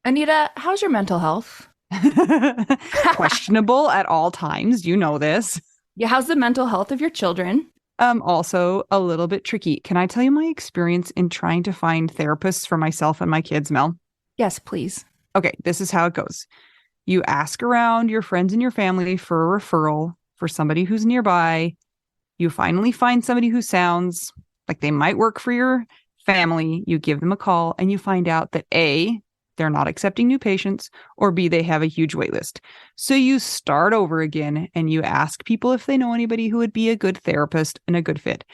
Anita, how's your mental health? Questionable at all times. You know this. Yeah, how's the mental health of your children? Also a little bit tricky. Can I tell you my experience in trying to find therapists for myself and my kids, Mel? Yes, please. Okay, this is how it goes. You ask around your friends and your family for a referral for somebody who's nearby. You finally find somebody who sounds like they might work for your family. You give them a call and you find out that A, they're not accepting new patients, or B, they have a huge wait list. So you start over again and you ask people if they know anybody who would be a good therapist and a good fit.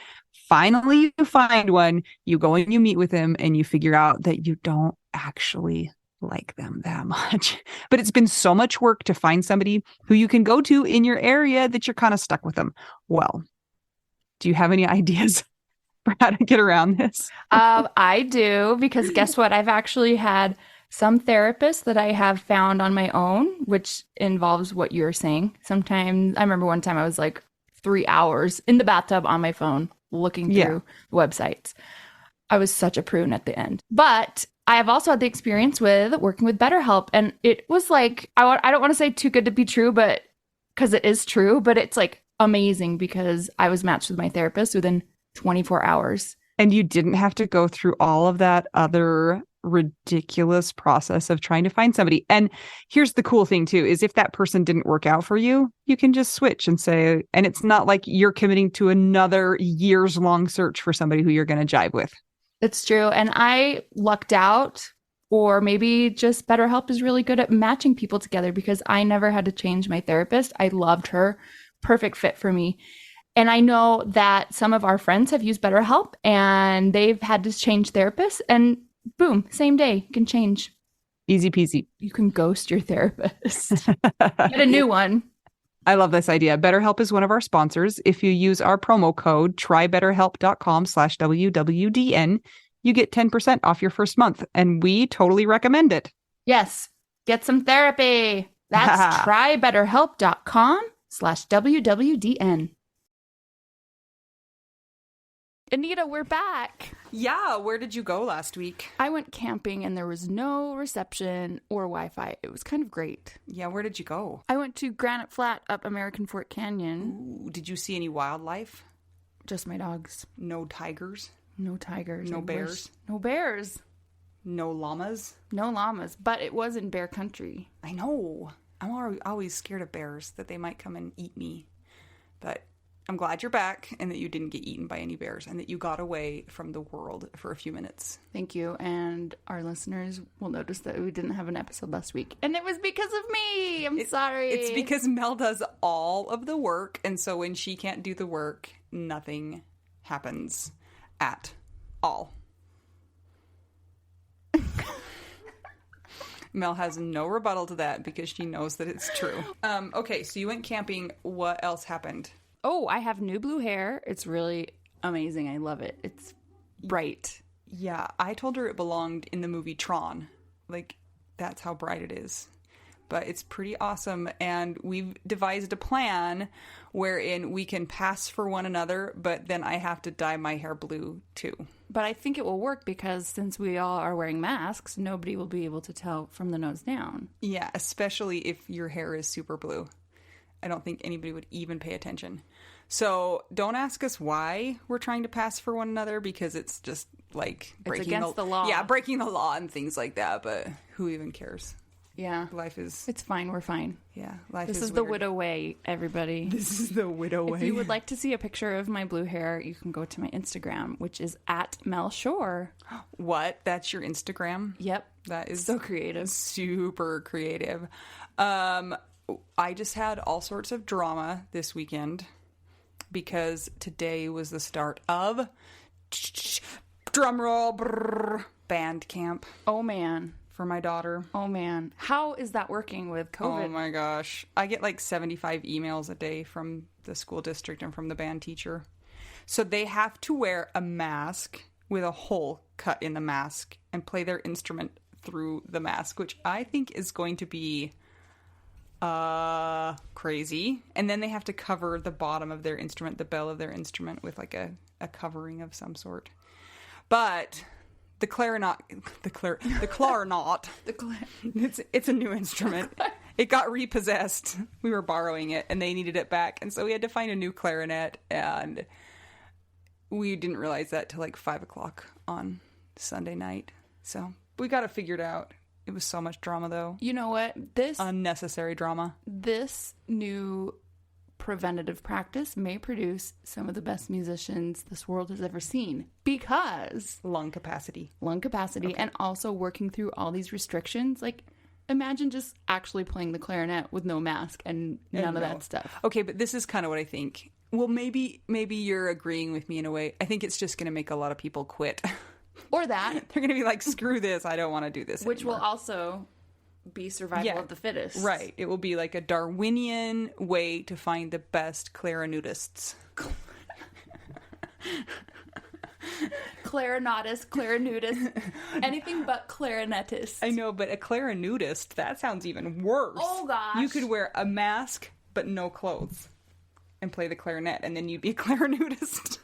Finally, you find one, you go and you meet with them and you figure out that you don't actually like them that much. But it's been so much work to find somebody who you can go to in your area that you're kind of stuck with them. Well, do you have any ideas for how to get around this? I do because guess what? I've actually had some therapists that I have found on my own, which involves what you're saying. Sometimes I remember one time I was like 3 hours in the bathtub on my phone looking Yeah. through websites. I was such a prune at the end. But I have also had the experience with working with BetterHelp. And it was like, I don't want to say too good to be true, but because it is true, but it's like amazing because I was matched with my therapist within 24 hours. And you didn't have to go through all of that other ridiculous process of trying to find somebody. And here's the cool thing too, is if that person didn't work out for you, you can just switch and say, and it's not like you're committing to another years long search for somebody who you're going to jive with. It's true. And I lucked out, or maybe just BetterHelp is really good at matching people together because I never had to change my therapist. I loved her. Perfect fit for me. And I know that some of our friends have used BetterHelp and they've had to change therapists, and boom, same day, you can change. Easy peasy. You can ghost your therapist. Get a new one. I love this idea. BetterHelp is one of our sponsors. If you use our promo code trybetterhelp.com/WWDN, you get 10% off your first month. And we totally recommend it. Yes, get some therapy. That's trybetterhelp.com/WWDN. Anita, we're back. Yeah, where did you go last week? I went camping and there was no reception or Wi-Fi. It was kind of great. Yeah, where did you go? I went to Granite Flat up American Fort Canyon. Ooh, did you see any wildlife? Just my dogs. No tigers? No tigers. No bears? No bears. No llamas? No llamas. But it was in bear country. I know. I'm always scared of bears, that they might come and eat me. But I'm glad you're back and that you didn't get eaten by any bears and that you got away from the world for a few minutes. Thank you. And our listeners will notice that we didn't have an episode last week. And it was because of me. I'm sorry. It's because Mel does all of the work. And so when she can't do the work, nothing happens at all. Mel has no rebuttal to that because she knows that it's true. Okay, so you went camping. What else happened? Oh, I have new blue hair. It's really amazing. I love it. It's bright. Yeah, I told her it belonged in the movie Tron. Like, that's how bright it is. But it's pretty awesome, and we've devised a plan wherein we can pass for one another, but then I have to dye my hair blue, too. But I think it will work because since we all are wearing masks, nobody will be able to tell from the nose down. Yeah, especially if your hair is super blue. I don't think anybody would even pay attention. So don't ask us why we're trying to pass for one another, because it's just like breaking it's against the law. Yeah, breaking the law and things like that. But who even cares? Yeah. Life is... It's fine. We're fine. Yeah, life This is weird. the widow way, everybody. This is the widow way. If you would like to see a picture of my blue hair, you can go to my Instagram, which is at Mel Shore. What? That's your Instagram? Yep. That is so creative. Super creative. I just had all sorts of drama this weekend because today was the start of drumroll band camp Oh, man. for my daughter. Oh, man. How is that working with COVID? Oh my gosh. I get like 75 emails a day from the school district and from the band teacher. So they have to wear a mask with a hole cut in the mask and play their instrument through the mask, which I think is going to be crazy. And then they have to cover the bottom of their instrument, the bell of their instrument, with like a covering of some sort. But The clarinet. The clarinet. It's a new instrument. It got repossessed. We were borrowing it, and they needed it back, and so we had to find a new clarinet, and we didn't realize that till like 5:00 on Sunday night. So we got it figured out. It was so much drama, though. You know what? This unnecessary drama. This new preventative practice may produce some of the best musicians this world has ever seen, because lung capacity, okay. And also working through all these restrictions. Like, imagine just actually playing the clarinet with no mask and none of that stuff. Okay, but this is kind of what I think. Well, maybe you're agreeing with me in a way. I think it's just going to make a lot of people quit. Or that. They're going to be like, screw this, I don't want to do this Which anymore. will also be survival of the fittest. Right. It will be like a Darwinian way to find the best clarinetists. Clarinetist, anything but clarinetist. I know, but a clarinetist, that sounds even worse. Oh, gosh. You could wear a mask, but no clothes, and play the clarinet, and then you'd be a clarinetist.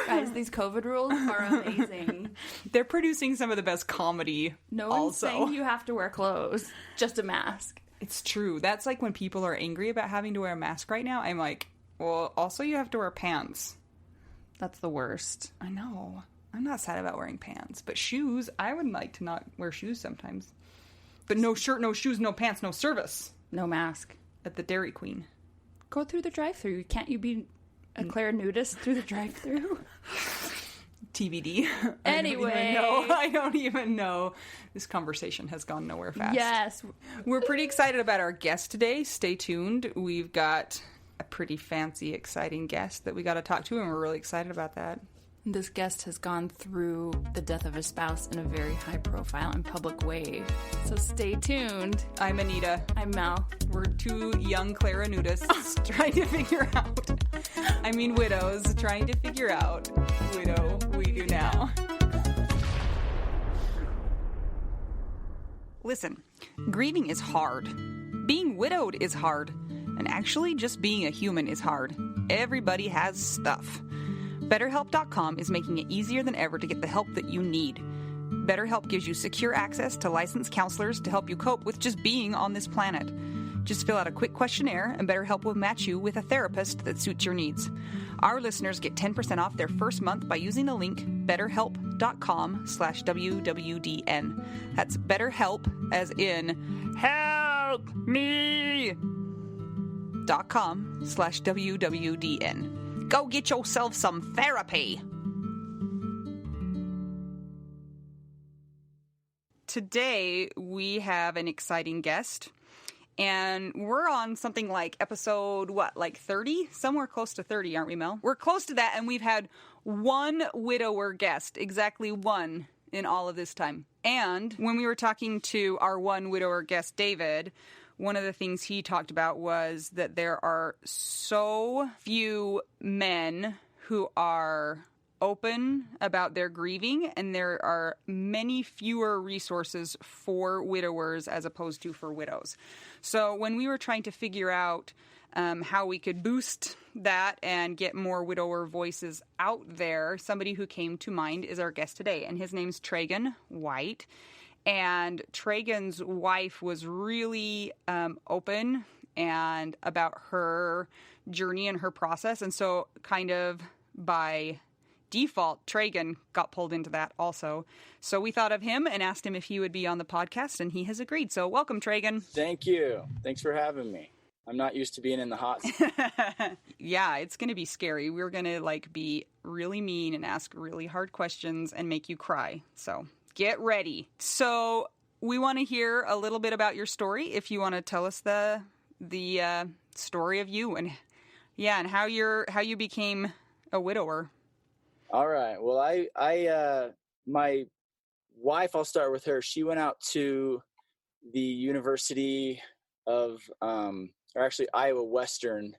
Guys, these COVID rules are amazing. They're producing some of the best comedy. No one's saying you have to wear clothes, just a mask. It's true. That's like when people are angry about having to wear a mask right now. I'm like, well, also you have to wear pants. That's the worst. I know. I'm not sad about wearing pants, but shoes, I would like to not wear shoes sometimes. But no shirt, no shoes, no pants, no service. No mask. At the Dairy Queen. Go through the drive-thru. Can't you be a clarinetist through the drive-thru? TBD. Anyway. I don't even know. This conversation has gone nowhere fast. Yes. We're pretty excited about our guest today. Stay tuned. We've got a pretty fancy, exciting guest that we got to talk to, and we're really excited about that. This guest has gone through the death of his spouse in a very high-profile and public way. So stay tuned. I'm Anita. I'm Mel. We're two young clarinetists trying to figure out, widows trying to figure out, widow we do now. Listen, grieving is hard. Being widowed is hard. And actually, just being a human is hard. Everybody has stuff. BetterHelp.com is making it easier than ever to get the help that you need. BetterHelp gives you secure access to licensed counselors to help you cope with just being on this planet. Just fill out a quick questionnaire, and BetterHelp will match you with a therapist that suits your needs. Our listeners get 10% off their first month by using the link betterhelp.com/WWDN. That's BetterHelp, as in help me. .com/WWDN. Go get yourself some therapy. Today, we have an exciting guest, and we're on something like episode, 30? Somewhere close to 30, aren't we, Mel? We're close to that, and we've had one widower guest, exactly one in all of this time. And when we were talking to our one widower guest, David, one of the things he talked about was that there are so few men who are open about their grieving, and there are many fewer resources for widowers as opposed to for widows. So when we were trying to figure out how we could boost that and get more widower voices out there, somebody who came to mind is our guest today, and his name's Treagan White. And Treagan's wife was really open and about her journey and her process. And so kind of by default, Treagan got pulled into that also. So we thought of him and asked him if he would be on the podcast, and he has agreed. So welcome, Treagan. Thank you. Thanks for having me. I'm not used to being in the hot seat. Yeah, it's going to be scary. We're going to be really mean and ask really hard questions and make you cry. So get ready. So we want to hear a little bit about your story. If you want to tell us the story of you and how you became a widower. All right. Well, I my wife, I'll start with her. She went out to the University of, or actually Iowa Western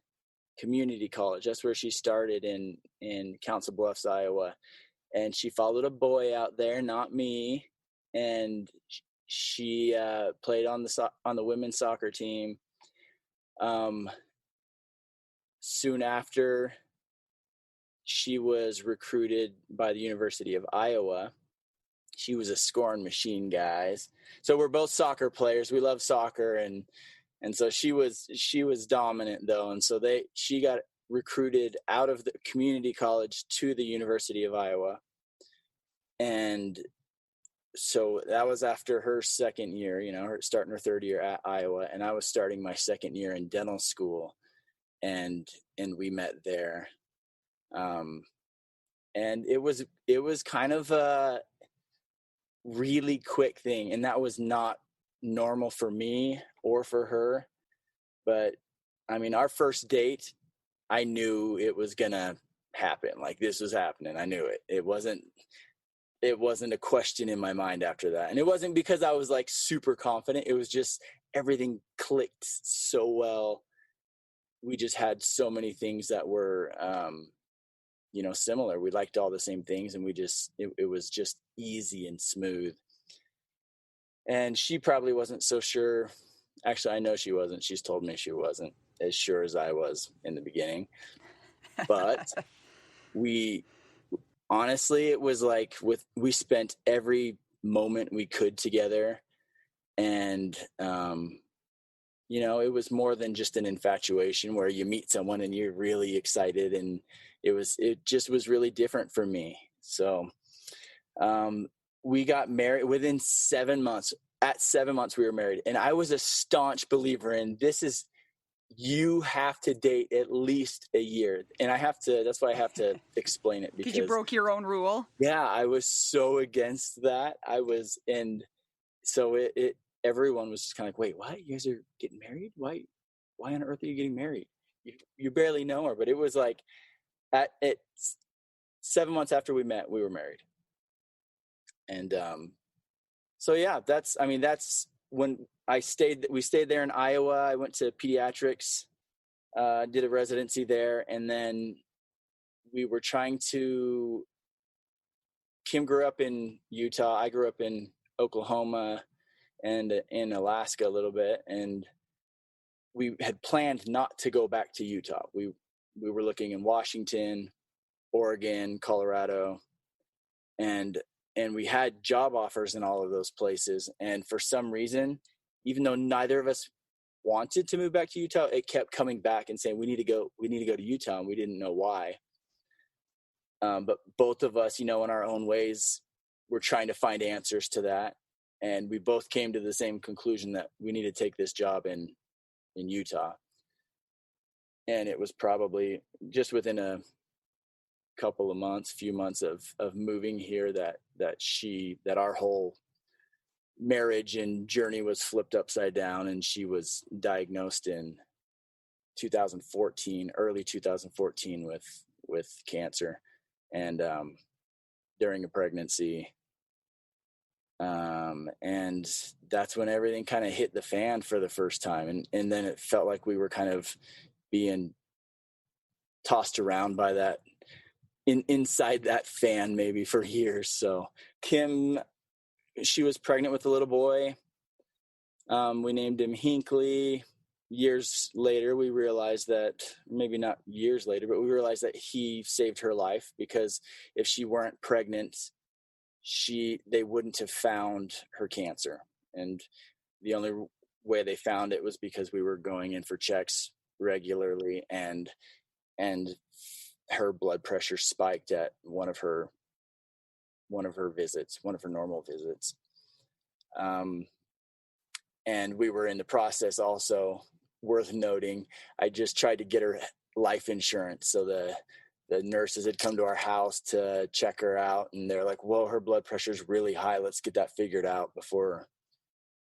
Community College. That's where she started in Council Bluffs, Iowa. And she followed a boy out there, not me. And she played on the women's soccer team. Soon after, she was recruited by the University of Iowa. She was a scoring machine, guys. So we're both soccer players. We love soccer, and so she was dominant though, and so she got recruited out of the community college to the University of Iowa, and so that was after her second year, her starting her third year at Iowa, and I was starting my second year in dental school, and we met there, and it was kind of a really quick thing, and that was not normal for me or for her. But I mean, our first date, I knew it was gonna happen. Like, this was happening. I knew it. It wasn't a question in my mind after that. And it wasn't because I was like super confident. It was just everything clicked so well. We just had so many things that were similar. We liked all the same things, and it was just easy and smooth. And she probably wasn't so sure. Actually, I know she wasn't. She's told me she wasn't as sure as I was in the beginning. But honestly, it was like we spent every moment we could together. And, it was more than just an infatuation where you meet someone and you're really excited. And it just was really different for me. So, we got married within 7 months. At 7 months, we were married. And I was a staunch believer in you have to date at least a year. And that's why I have to explain it. Because you broke your own rule? Yeah, I was so against that. And so everyone was just kind of like, wait, what? You guys are getting married? Why on earth are you getting married? You barely know her. But it was like, at 7 months after we met, we were married. And so yeah, that's when we stayed there in Iowa. I went to pediatrics, did a residency there, and then we were Kim grew up in Utah. I grew up in Oklahoma and in Alaska a little bit, and we had planned not to go back to Utah. We were looking in Washington, Oregon, Colorado, and we had job offers in all of those places. And for some reason, even though neither of us wanted to move back to Utah, it kept coming back and saying, we need to go to Utah. And we didn't know why. But both of us, in our own ways, were trying to find answers to that. And we both came to the same conclusion that we need to take this job in Utah. And it was probably just within a few months of moving here that our whole marriage and journey was flipped upside down, and she was diagnosed in 2014, early 2014 with cancer, and during a pregnancy. And that's when everything kind of hit the fan for the first time. And then it felt like we were kind of being tossed around by that inside that fan maybe for years. So Kim, she was pregnant with a little boy. We named him Hinckley. Years later, we realized that, maybe not years later, but we realized that he saved her life, because if she weren't pregnant, they wouldn't have found her cancer. And the only way they found it was because we were going in for checks regularly, and her blood pressure spiked at one of her normal visits. And we were in the process, also worth noting, I just tried to get her life insurance. So the nurses had come to our house to check her out, and they're like, whoa, her blood pressure is really high. Let's get that figured out before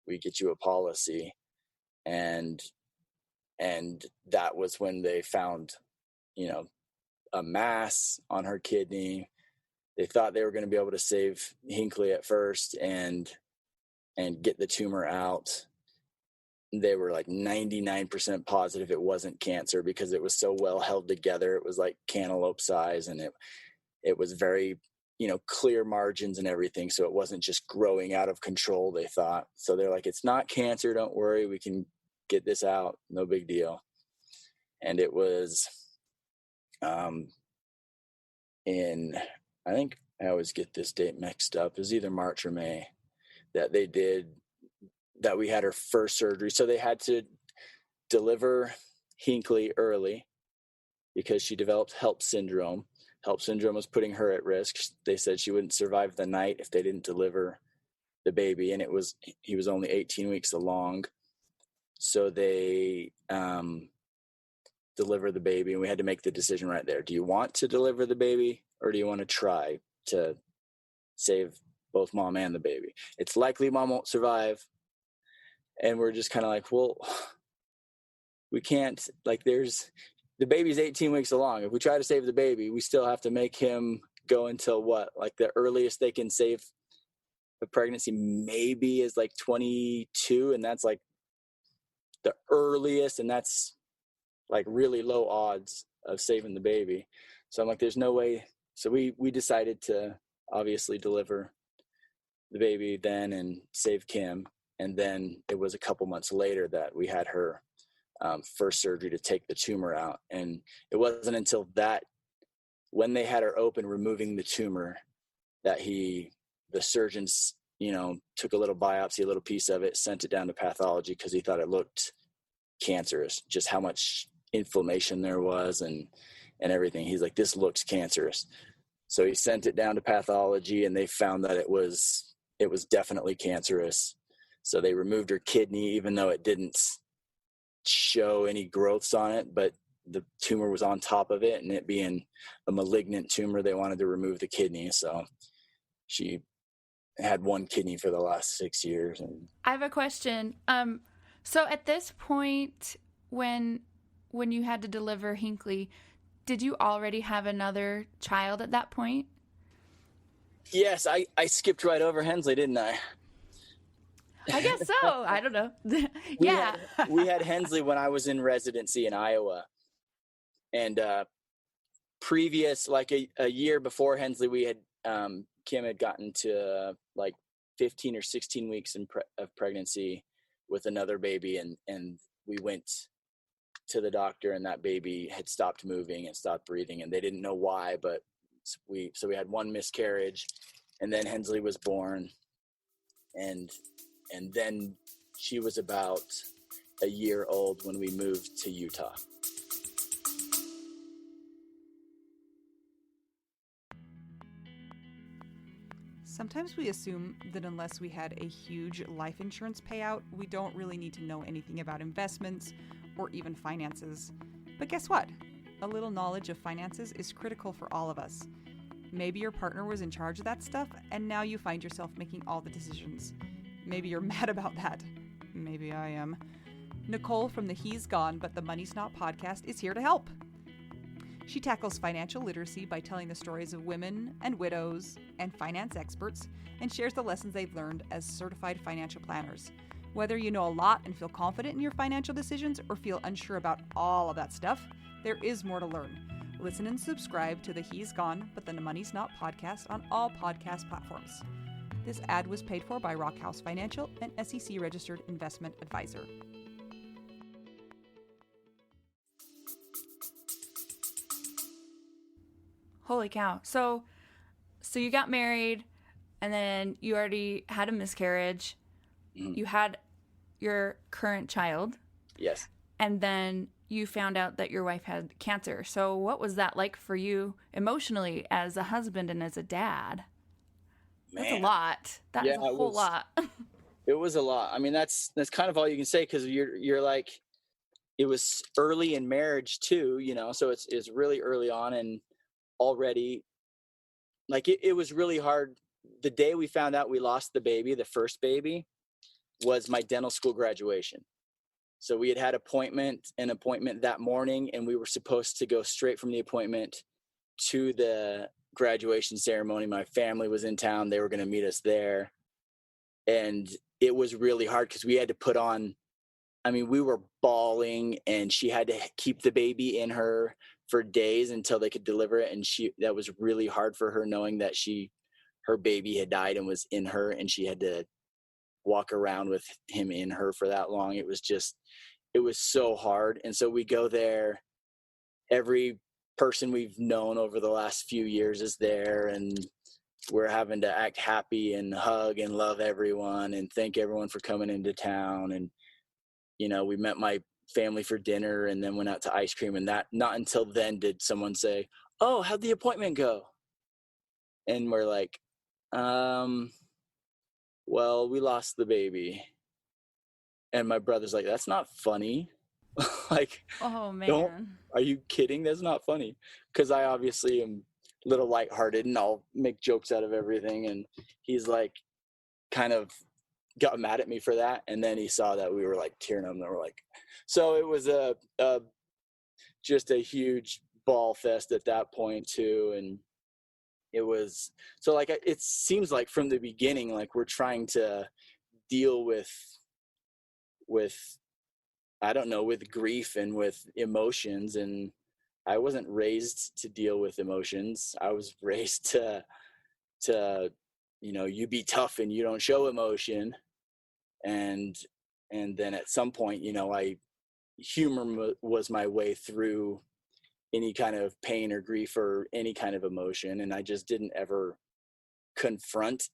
we get you a policy. And that was when they found, a mass on her kidney. They thought they were going to be able to save Hinckley at first and get the tumor out. They were like 99% positive it wasn't cancer, because it was so well held together. It was like cantaloupe size, and it was very, clear margins and everything. So it wasn't just growing out of control, they thought. So they're like, it's not cancer. Don't worry. We can get this out. No big deal. And it was, in, I think I always get this date mixed up, it was either March or May, that we had her first surgery. So they had to deliver Hinckley early because she developed HELLP syndrome. HELLP syndrome was putting her at risk. They said she wouldn't survive the night if they didn't deliver the baby, and he was only 18 weeks along. So they deliver the baby, and we had to make the decision right there. Do you want to deliver the baby, or do you want to try to save both mom and the baby? It's likely mom won't survive. And we're just kind of like, well, we can't, like, the baby's 18 weeks along. If we try to save the baby, we still have to make him go until what? Like the earliest they can save a pregnancy maybe is like 22. And that's like the earliest. And that's like really low odds of saving the baby. So I'm like, there's no way. So we decided to obviously deliver the baby then and save Kim. And then it was a couple months later that we had her first surgery to take the tumor out. And it wasn't until that, when they had her open, removing the tumor, that the surgeons, took a little biopsy, a little piece of it, sent it down to pathology because he thought it looked cancerous, just how much inflammation there was and everything. He's like, this looks cancerous. So he sent it down to pathology, and they found that it was definitely cancerous. So they removed her kidney, even though it didn't show any growths on it, but the tumor was on top of it, and it being a malignant tumor, they wanted to remove the kidney. So she had one kidney for the last 6 years. And I have a question. So at this point, when you had to deliver Hinckley, did you already have another child at that point? Yes, I skipped right over Hensley, didn't I? I guess so. I don't know. Yeah. We had Hensley when I was in residency in Iowa. And previous, like a year before Hensley, we had, Kim had gotten to like 15 or 16 weeks of pregnancy with another baby. And we went to the doctor, and that baby had stopped moving and stopped breathing, and they didn't know why, but we had one miscarriage, and then Hensley was born. And then she was about a year old when we moved to Utah. Sometimes we assume that unless we had a huge life insurance payout, we don't really need to know anything about investments or even finances. But guess what? A little knowledge of finances is critical for all of us. Maybe your partner was in charge of that stuff, and now you find yourself making all the decisions. Maybe you're mad about that. Maybe I am. Nicole from the He's Gone But the Money's Not podcast is here to help. She tackles financial literacy by telling the stories of women and widows and finance experts, and shares the lessons they've learned as certified financial planners. Whether you know a lot and feel confident in your financial decisions, or feel unsure about all of that stuff, there is more to learn. Listen and subscribe to the He's Gone But the Money's Not podcast on all podcast platforms. This ad was paid for by Rockhouse Financial, an SEC registered investment advisor. Holy cow. So you got married, and then you already had a miscarriage. Mm-hmm. You had your current child. Yes. And then you found out that your wife had cancer. So what was that like for you emotionally as a husband and as a dad? Man. That's a lot. That is a whole lot. It was a lot. I mean, that's kind of all you can say, because you're like, it was early in marriage too, so it's really early on, and already, like, it was really hard. The day we found out we lost the baby, the first baby, was my dental school graduation. So we had an appointment that morning, and we were supposed to go straight from the appointment to the graduation ceremony. My family was in town. They were going to meet us there. And it was really hard because we had to put on, we were bawling, and she had to keep the baby in her for days until they could deliver it. And that was really hard for her, knowing that her baby had died and was in her, and she had to walk around with him in her for that long. It was so hard. And so we go there every person we've known over the last few years is there, and we're having to act happy and hug and love everyone and thank everyone for coming into town. And, we met my family for dinner and then went out to ice cream, and that not until then did someone say, "Oh, how'd the appointment go?" And we're like, well, we lost the baby. And my brother's like, "That's not funny." Like, Oh don't, man. are you kidding? That's not funny. Because I obviously am a little lighthearted and I'll make jokes out of everything. And he's like, kind of got mad at me for that. And then he saw that we were like tearing up, and we're like, so it was just a huge ball fest at that point too. And it was, so like, it seems like from the beginning, like we're trying to deal with I don't know, with grief and with emotions. And I wasn't raised to deal with emotions. I was raised to you be tough and you don't show emotion. And then at some point, I humor was my way through any kind of pain or grief or any kind of emotion, and I just didn't ever confront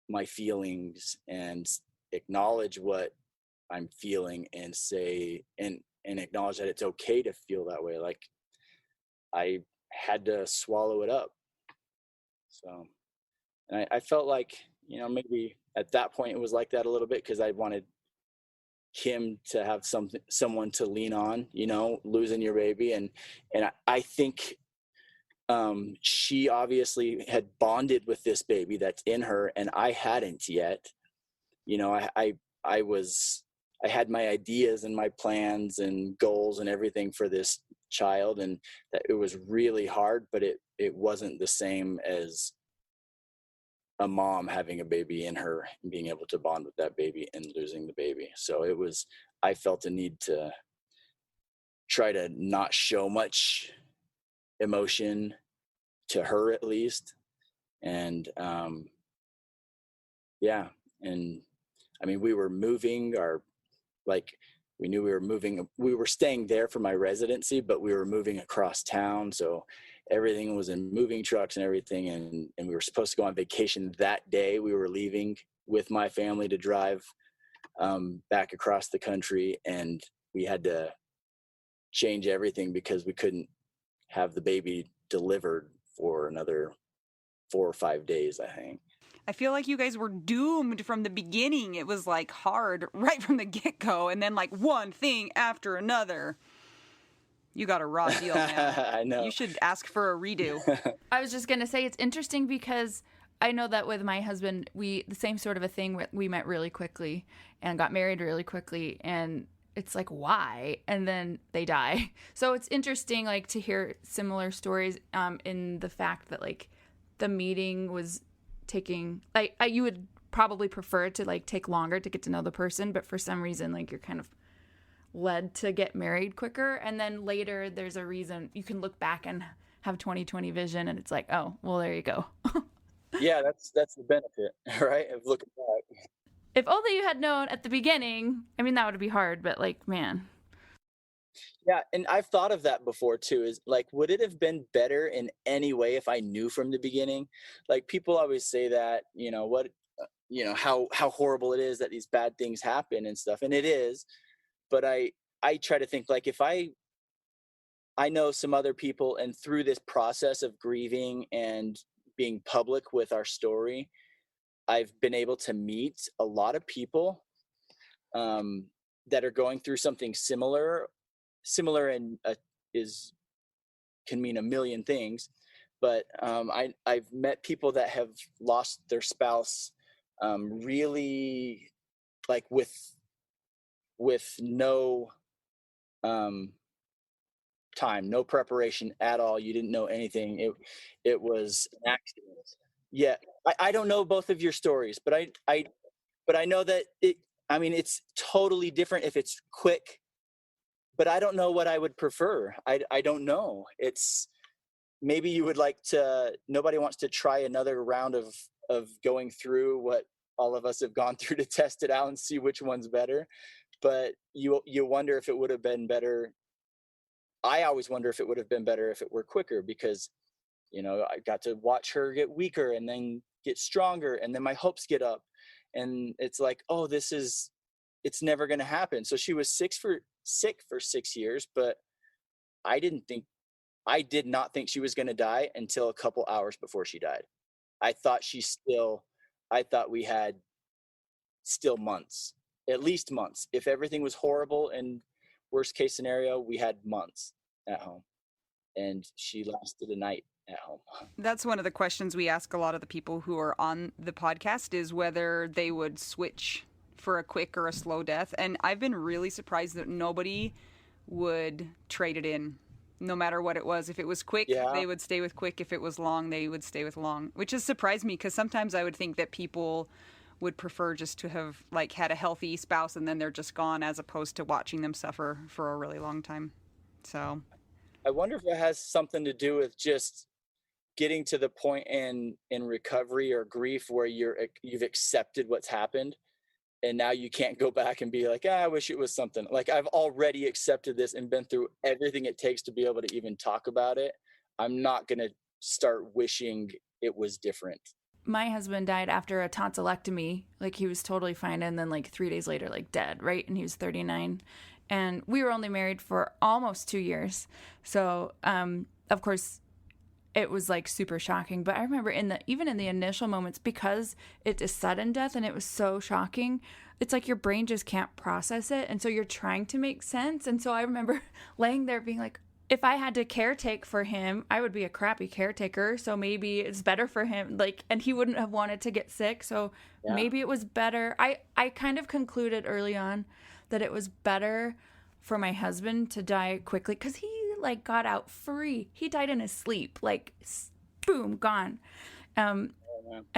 my feelings and acknowledge what I'm feeling and say and acknowledge that it's okay to feel that way. Like, I had to swallow it up. So, and I felt like, maybe at that point it was like that a little bit because I wanted him to have someone to lean on, losing your baby. And I think she obviously had bonded with this baby that's in her, and I hadn't yet. I had my ideas and my plans and goals and everything for this child, and that it was really hard, but it wasn't the same as a mom having a baby in her and being able to bond with that baby and losing the baby. So I felt a need to try to not show much emotion to her, at least. And yeah. And I mean, we were moving we knew we were staying there for my residency, but we were moving across town. So everything was in moving trucks and everything. And we were supposed to go on vacation that day. We were leaving with my family to drive back across the country, and we had to change everything because we couldn't have the baby delivered for another 4 or 5 days, I think. I feel like you guys were doomed from the beginning. It was like hard right from the get-go, and then like one thing after another. You got a raw deal, man. I know. You should ask for a redo. I was just going to say it's interesting because I know that with my husband, the same sort of a thing, we met really quickly and got married really quickly, and it's like, why? And then they die. So it's interesting, like, to hear similar stories in the fact that, like, the meeting was taking, like, you would probably prefer it to, like, take longer to get to know the person, but for some reason, like, you're kind of led to get married quicker. And then later there's a reason you can look back and have 20/20 vision, and it's like, oh, well, there you go. Yeah, that's the benefit, right, of looking back. If only you had known at the beginning. I mean, that would be hard, but like, man. Yeah, and I've thought of that before too, is like, would it have been better in any way if I knew from the beginning? Like, people always say that, how horrible it is that these bad things happen and stuff, and it is. But I try to think, like, if I know some other people, and through this process of grieving and being public with our story, I've been able to meet a lot of people that are going through something similar. Similar and is can mean a million things, but I've met people that have lost their spouse really, like, with no time, no preparation at all. You didn't know anything. It was an accident. Yeah, I don't know both of your stories, but I know that I mean, it's totally different if it's quick, but I don't know what I would prefer. I don't know. It's, maybe you would like to, nobody wants to try another round of going through what all of us have gone through to test it out and see which one's better. But you wonder if it would have been better I always wonder if it would have been better if it were quicker, because I got to watch her get weaker and then get stronger, and then my hopes get up, and it's like, oh, it's never going to happen. So she was sick for 6 years, but I didn't think I did not think she was going to die until a couple hours before she died. I thought I thought we had still months, at least months. If everything was horrible and worst case scenario, we had months at home, and she lasted a night at home. That's one of the questions we ask a lot of the people who are on the podcast, is whether they would switch for a quick or a slow death. And I've been really surprised that nobody would trade it in, no matter what it was. If it was quick, Yeah. they would stay with quick. If it was long, they would stay with long, which has surprised me, because sometimes I would think that people would prefer just to have like had a healthy spouse and then they're just gone, as opposed to watching them suffer for a really long time. So I wonder if it has something to do with just getting to the point in recovery or grief where you've accepted what's happened, and now you can't go back and be like, I wish it was something. Like, I've already accepted this and been through everything it takes to be able to even talk about it. I'm not going to start wishing it was different. My husband died after a tonsillectomy. Like, he was totally fine, and then like 3 days later, like dead, right? And he was 39. And we were only married for almost 2 years. So, of course, it was like super shocking. But I remember even in the initial moments, because it is sudden death and it was so shocking, it's like your brain just can't process it. And so you're trying to make sense. And so I remember laying there being like, if I had to caretake for him, I would be a crappy caretaker. So maybe it's better for him. Like, and he wouldn't have wanted to get sick. So Yeah. maybe it was better. I kind of concluded early on that it was better for my husband to die quickly, because he like got out free. He died in his sleep, like boom, gone. And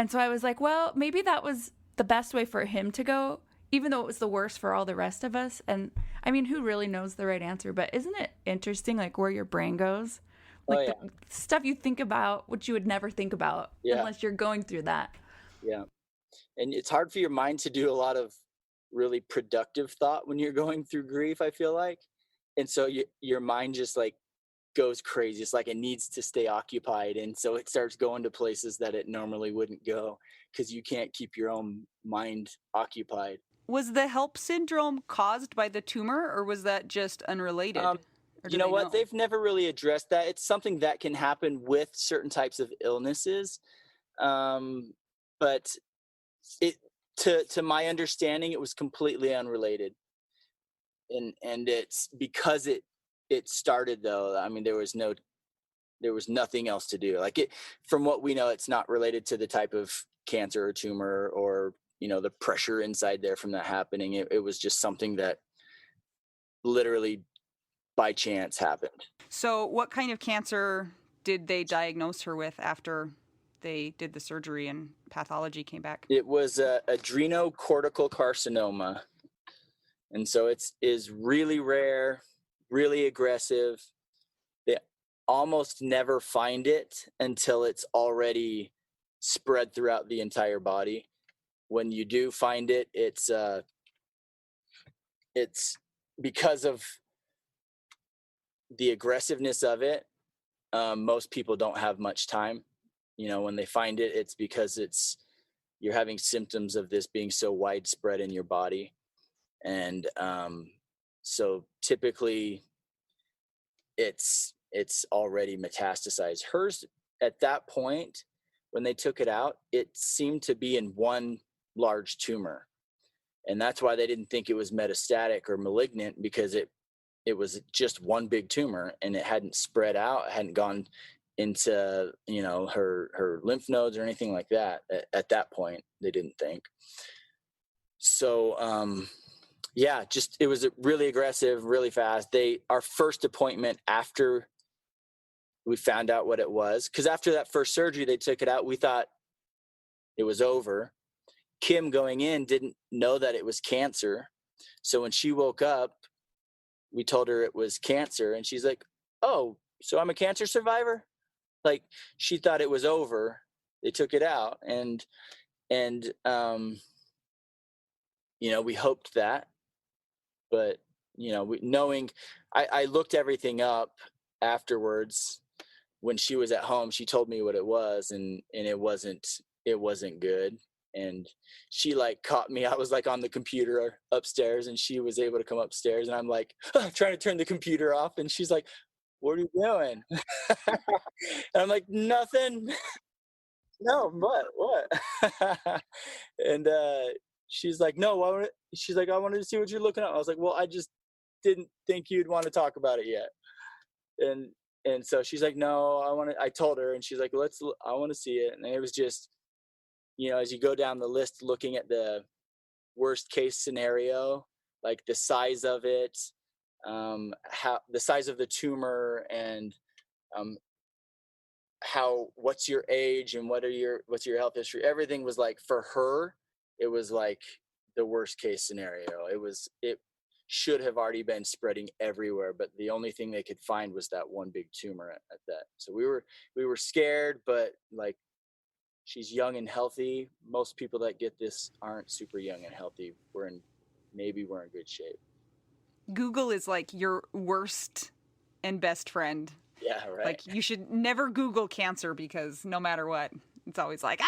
so I was like, well, maybe that was the best way for him to go, even though it was the worst for all the rest of us. And I mean, who really knows the right answer? But isn't it interesting, like, where your brain goes? Like, the stuff you think about, which you would never think about unless you're going through that. Yeah. And it's hard for your mind to do a lot of really productive thought when you're going through grief, I feel like. And so your mind just like goes crazy. It's like it needs to stay occupied. And so it starts going to places that it normally wouldn't go, because you can't keep your own mind occupied. was the HELP syndrome caused by the tumor, or was that just unrelated? You know what? They've never really addressed that. It's something that can happen with certain types of illnesses. But to my understanding, it was completely unrelated. And it's because it started, though. I mean, there was nothing else to do. Like, from what we know, it's not related to the type of cancer or tumor, or the pressure inside there from that happening. It was just something that literally by chance happened. So what kind of cancer did they diagnose her with after they did the surgery and pathology came back? It was adrenocortical carcinoma. And so it is really rare, really aggressive. They almost never find it until it's already spread throughout the entire body. When you do find it, it's because of the aggressiveness of it. Most people don't have much time. When they find it, it's because you're having symptoms of this being so widespread in your body. And so typically it's already metastasized. Hers, at that point, when they took it out, it seemed to be in one large tumor. And that's why they didn't think it was metastatic or malignant, because it was just one big tumor, and it hadn't spread out. It hadn't gone into, her lymph nodes or anything like that. At that point, they didn't think. So, just, it was really aggressive, really fast. Our first appointment after we found out what it was, because after that first surgery, they took it out. We thought it was over. Kim, going in, didn't know that it was cancer. So when she woke up, we told her it was cancer, and she's like, oh, so I'm a cancer survivor? Like, she thought it was over. They took it out, and we hoped that, but knowing, I looked everything up afterwards. When she was at home, she told me what it was, and it wasn't good. And she like caught me. I was like on the computer upstairs, and she was able to come upstairs, and I'm like trying to turn the computer off, and she's like, "What are you doing?" And I'm like, "Nothing." No, what? And she's like, "No, she's like, "I wanted to see what you're looking at." I was like, "Well, I just didn't think you'd want to talk about it yet." And so she's like, "No, I told her," and she's like, I want to see it." And it was just, as you go down the list, looking at the worst case scenario, like the size of it, how the size of the tumor, and um, what's your age, and what's your health history. Everything was like, for her, it was like the worst case scenario. It should have already been spreading everywhere, but the only thing they could find was that one big tumor at that. So we were scared, but like, she's young and healthy. Most people that get this aren't super young and healthy. Maybe we're in good shape. Google is like your worst and best friend. Yeah, right. Like, you should never Google cancer, because no matter what, it's always like,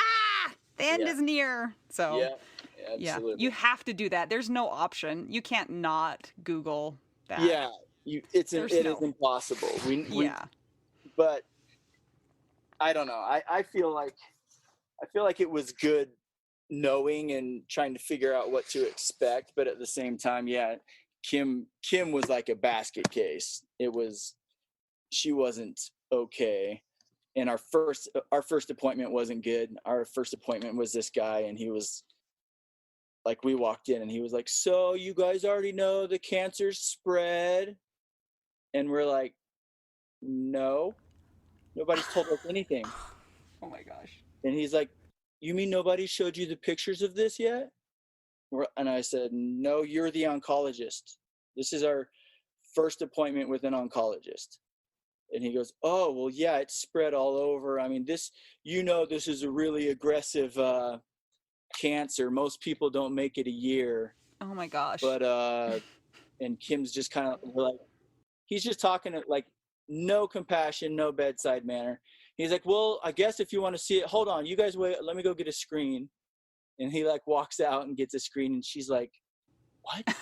the end is near. So yeah, absolutely. You have to do that. There's no option. You can't not Google that. Yeah, it is impossible. But I don't know. I feel like it was good knowing and trying to figure out what to expect, but at the same time, Kim was like a basket case. She wasn't okay. And our first appointment wasn't good. Our first appointment was this guy, and he was like, we walked in and he was like, "So you guys already know the cancer's spread?" And we're like, "No, nobody's told us anything." Oh my gosh. And he's like, "You mean nobody showed you the pictures of this yet?" And I said, "No, you're the oncologist. This is our first appointment with an oncologist." And he goes, "Oh, well, yeah, it's spread all over. I mean, this is a really aggressive cancer. Most people don't make it a year." Oh my gosh. But and Kim's just kind of like, he's just talking like, no compassion, no bedside manner. He's like, "Well, I guess if you want to see it, hold on, you guys wait, let me go get a screen." And he like walks out and gets a screen, and she's like, "What?"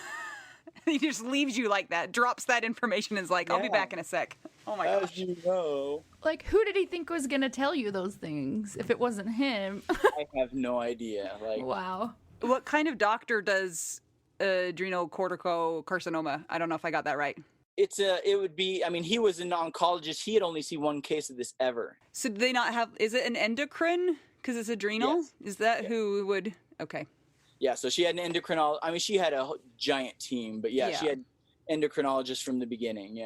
He just leaves you like that, drops that information, and is like, "I'll be back in a sec." Oh my gosh. As you know. Like, who did he think was going to tell you those things if it wasn't him? I have no idea. Like, wow. What kind of doctor does adrenocorticocarcinoma? I don't know if I got that right. It would be, I mean, he was an oncologist. He had only seen one case of this ever. So do they not have, is it an endocrine? Because it's adrenal? Yes. Is that who would, okay. Yeah, so she had an endocrinologist. I mean, she had a giant team, but she had endocrinologists from the beginning,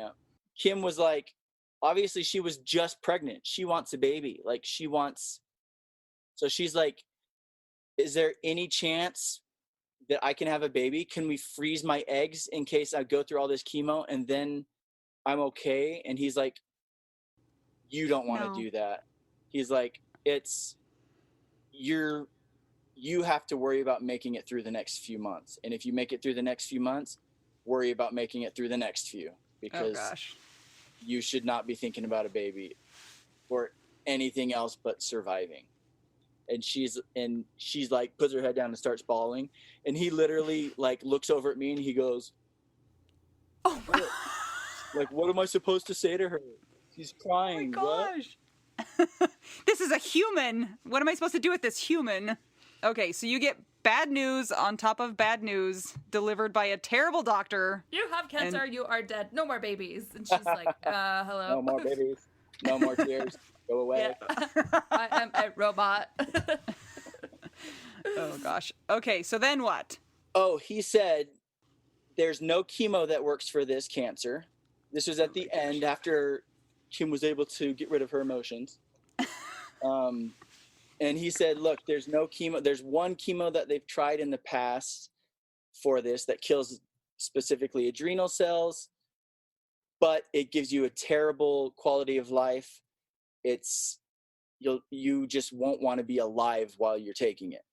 Kim was like, obviously she was just pregnant. She wants a baby. Like, so she's like, "Is there any chance that I can have a baby? Can we freeze my eggs in case I go through all this chemo and then I'm okay?" And he's like, "You don't want to do that." He's like, you have to worry about making it through the next few months. And if you make it through the next few months, worry about making it through the next few, because you should not be thinking about a baby or anything else but surviving. And she's like, puts her head down and starts bawling. And he literally like looks over at me and he goes, "Oh my." Like, what am I supposed to say to her? She's crying. Oh my gosh. This is a human. What am I supposed to do with this human? Okay, so you get bad news on top of bad news delivered by a terrible doctor. "You have cancer, you are dead. No more babies." And she's like, hello. "No more babies. No more tears. Go away." Yeah. "I am a robot." Oh, gosh. Okay, so then what? Oh, he said, "There's no chemo that works for this cancer." This was at the end, after Kim was able to get rid of her emotions. And he said, "Look, there's no chemo. There's one chemo that they've tried in the past for this that kills specifically adrenal cells, but it gives you a terrible quality of life. You just won't want to be alive while you're taking it.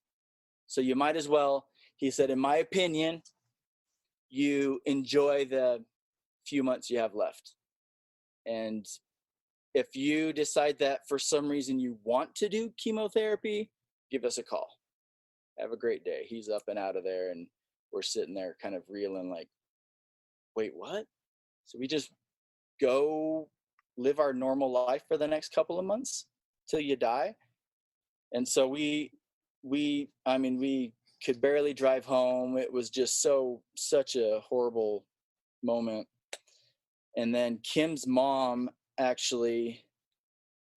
So you might as well," he said, "in my opinion, you enjoy the few months you have left. And if you decide that for some reason you want to do chemotherapy, give us a call. Have a great day. He's up and out of there, and we're sitting there kind of reeling like, wait, what? So we just go live our normal life for the next couple of months till you die. And so we could barely drive home. It was just such a horrible moment. And then Kim's mom actually,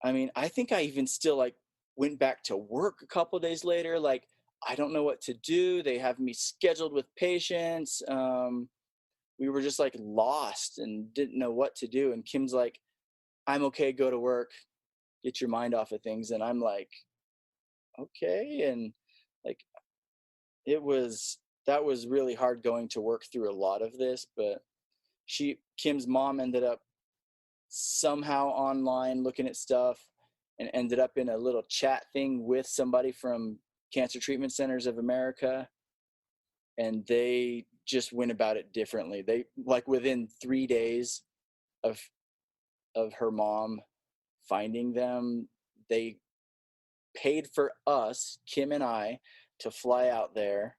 I think I even still like went back to work a couple of days later. Like, I don't know what to do. They have me scheduled with patients. We were just like lost and didn't know what to do. And Kim's like, I'm okay, go to work, get your mind off of things. And I'm like, okay. And like, that was really hard going to work through a lot of this, but Kim's mom ended up somehow online looking at stuff and ended up in a little chat thing with somebody from Cancer Treatment Centers of America. And they just went about it differently. They, like, within 3 days of her mom finding them, they paid for us, Kim and I, to fly out there.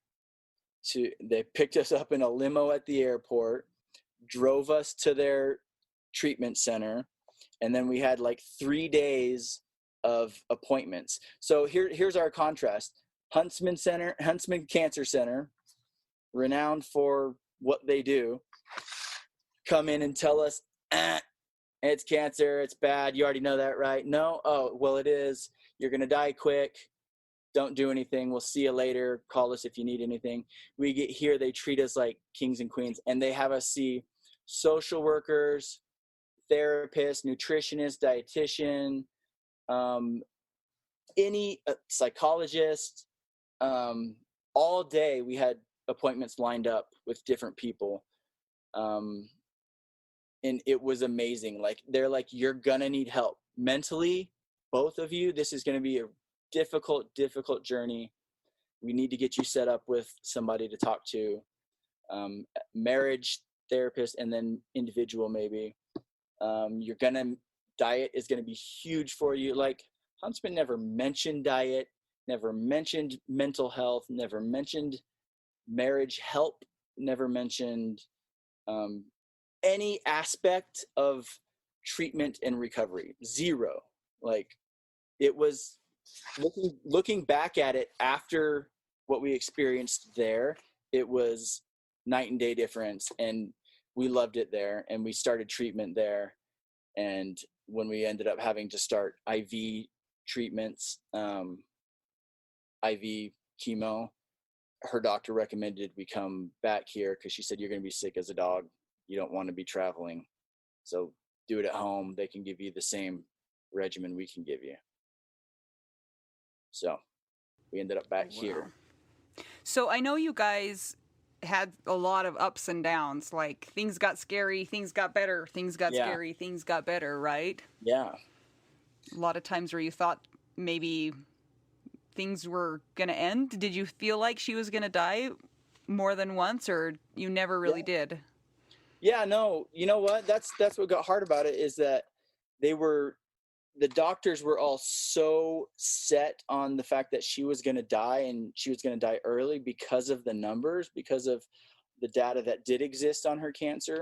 They picked us up in a limo at the airport, drove us to their treatment center, and then we had like 3 days of appointments. So here's our contrast. Huntsman Cancer Center, renowned for what they do, come in and tell us, it's cancer, it's bad, you already know that, right? No? Oh, well, it is. You're going to die quick. Don't do anything. We'll see you later. Call us if you need anything. We get here, they treat us like kings and queens, and they have us see social workers, therapists, nutritionists, dietitian, any psychologist. All day we had appointments lined up with different people. And it was amazing. Like, they're like, you're gonna need help mentally, both of you. This is gonna be a difficult journey. We need to get you set up with somebody to talk to, marriage therapist, and then individual maybe. Diet is gonna be huge for you. Like, Huntsman never mentioned diet, never mentioned mental health, never mentioned marriage help, never mentioned any aspect of treatment and recovery. Zero. Like, it was, looking back at it after what we experienced there, it was night and day difference. And we loved it there, and we started treatment there. And when we ended up having to start IV treatments, IV chemo, her doctor recommended we come back here because she said, you're going to be sick as a dog. You don't want to be traveling. So do it at home. They can give you the same regimen we can give you. So we ended up back here. So I know you guys had a lot of ups and downs. Like, things got scary, things got better, things got scary, things got better, right? Yeah. A lot of times where you thought maybe things were going to end. Did you feel like she was going to die more than once, or you never really did? Yeah, no. You know what? That's what got hard about it, is that the doctors were all so set on the fact that she was going to die, and she was going to die early because of the numbers, because of the data that did exist on her cancer.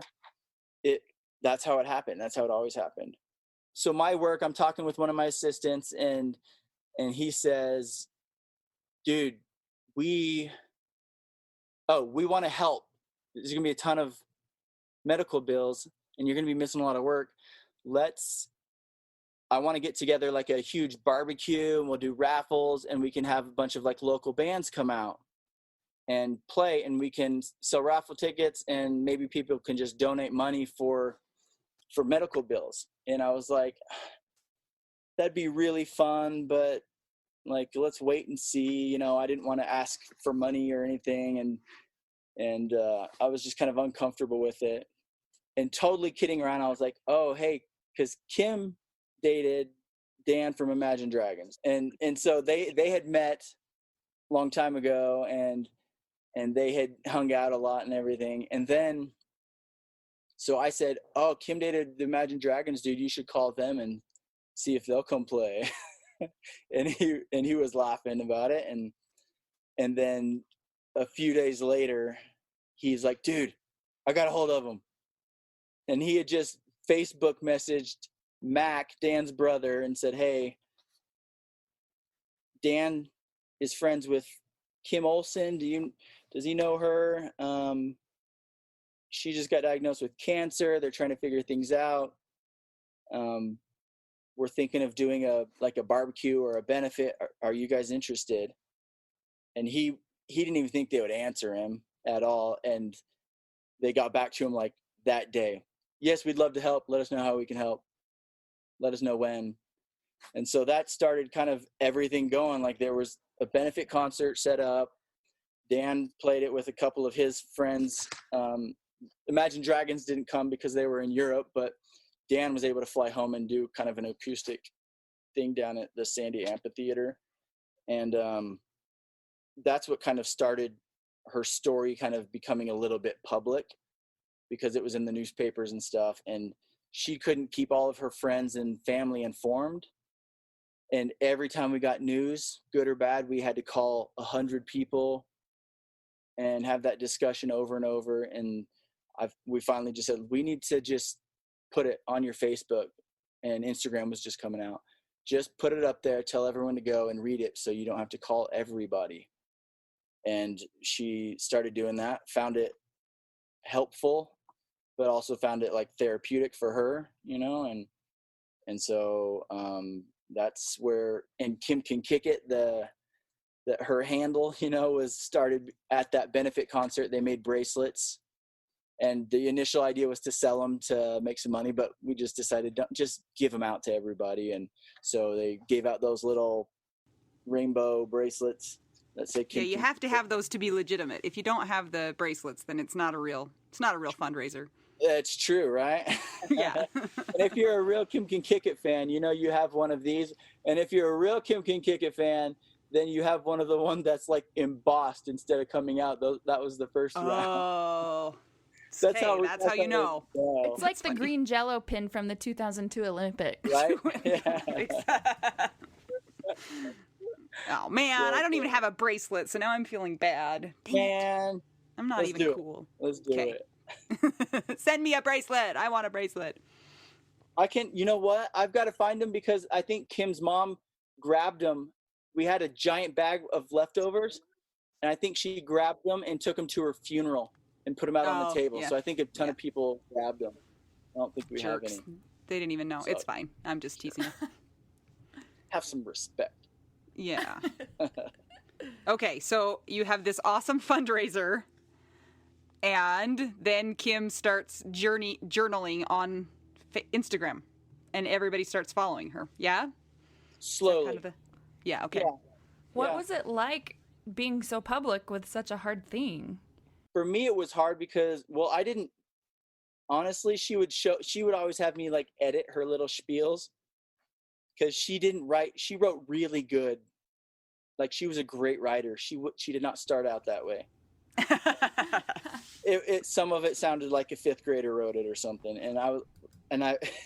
That's how it happened. That's how it always happened. So my work, I'm talking with one of my assistants, and he says, dude, we want to help. There's going to be a ton of medical bills, and you're going to be missing a lot of work. I want to get together like a huge barbecue, and we'll do raffles, and we can have a bunch of like local bands come out and play, and we can sell raffle tickets, and maybe people can just donate money for medical bills. And I was like, that'd be really fun, but like, let's wait and see. You know, I didn't want to ask for money or anything, and I was just kind of uncomfortable with it. And totally kidding around, I was like, oh, hey, because Kim dated Dan from Imagine Dragons, and so they had met a long time ago, and and they had hung out a lot and everything. And then, so I said, "Oh, Kim dated the Imagine Dragons dude. You should call them and see if they'll come play." and he was laughing about it. And then a few days later, he's like, "Dude, I got a hold of him." And he had just Facebook messaged Mac, Dan's brother, and said, "Hey, Dan is friends with Kim Olsen. Does he know her? She just got diagnosed with cancer. They're trying to figure things out. We're thinking of doing a barbecue or a benefit. Are you guys interested?" And he didn't even think they would answer him at all. And they got back to him like that day. "Yes, we'd love to help. Let us know how we can help. Let us know when." And so that started kind of everything going. Like, there was a benefit concert set up. Dan played it with a couple of his friends. Imagine Dragons didn't come because they were in Europe, but Dan was able to fly home and do kind of an acoustic thing down at the Sandy Amphitheater. And that's what kind of started her story kind of becoming a little bit public, because it was in the newspapers and stuff. And she couldn't keep all of her friends and family informed. And every time we got news, good or bad, we had to call 100 people and have that discussion over and over. And we finally just said, we need to just put it on your Facebook. And Instagram was just coming out. Just put it up there, tell everyone to go and read it so you don't have to call everybody. And she started doing that, found it helpful, but also found it like therapeutic for her, and so that's where, and Kim Can Kick It, that her handle, was started at that benefit concert. They made bracelets, and the initial idea was to sell them to make some money, but we just decided, don't just give them out to everybody. And so they gave out those little rainbow bracelets that say Kim. Yeah, you have to have those to be legitimate. If you don't have the bracelets, then it's not a real fundraiser. That's true, right? Yeah. And if you're a real Kim Can Kick It fan, you have one of these. And if you're a real Kim Can Kick It fan, then you have one of the one that's like embossed instead of coming out. That was the first round. Oh. That's how you know. It's like the green Jello pin from the 2002 Olympics. Right? Oh man, I don't even have a bracelet, so now I'm feeling bad. Man, I'm not even cool. Let's do it. Send me a bracelet. I want a bracelet. I can. You know what? I've got to find them, because I think Kim's mom grabbed them. We had a giant bag of leftovers, and I think she grabbed them and took them to her funeral and put them out on the table. Yeah. So I think a ton of people grabbed them. I don't think we have any. They didn't even know. So, it's fine. I'm just teasing you. Have some respect. Yeah. Okay, so you have this awesome fundraiser, and then Kim starts journaling on Instagram, and everybody starts following her. Yeah? Slowly. Yeah, okay. Yeah. What was it like being so public with such a hard thing? For me, it was hard because, I didn't, honestly, she would always have me like edit her little spiels, because she wrote really good. Like, she was a great writer. She did not start out that way. Some of it sounded like a fifth grader wrote it or something. And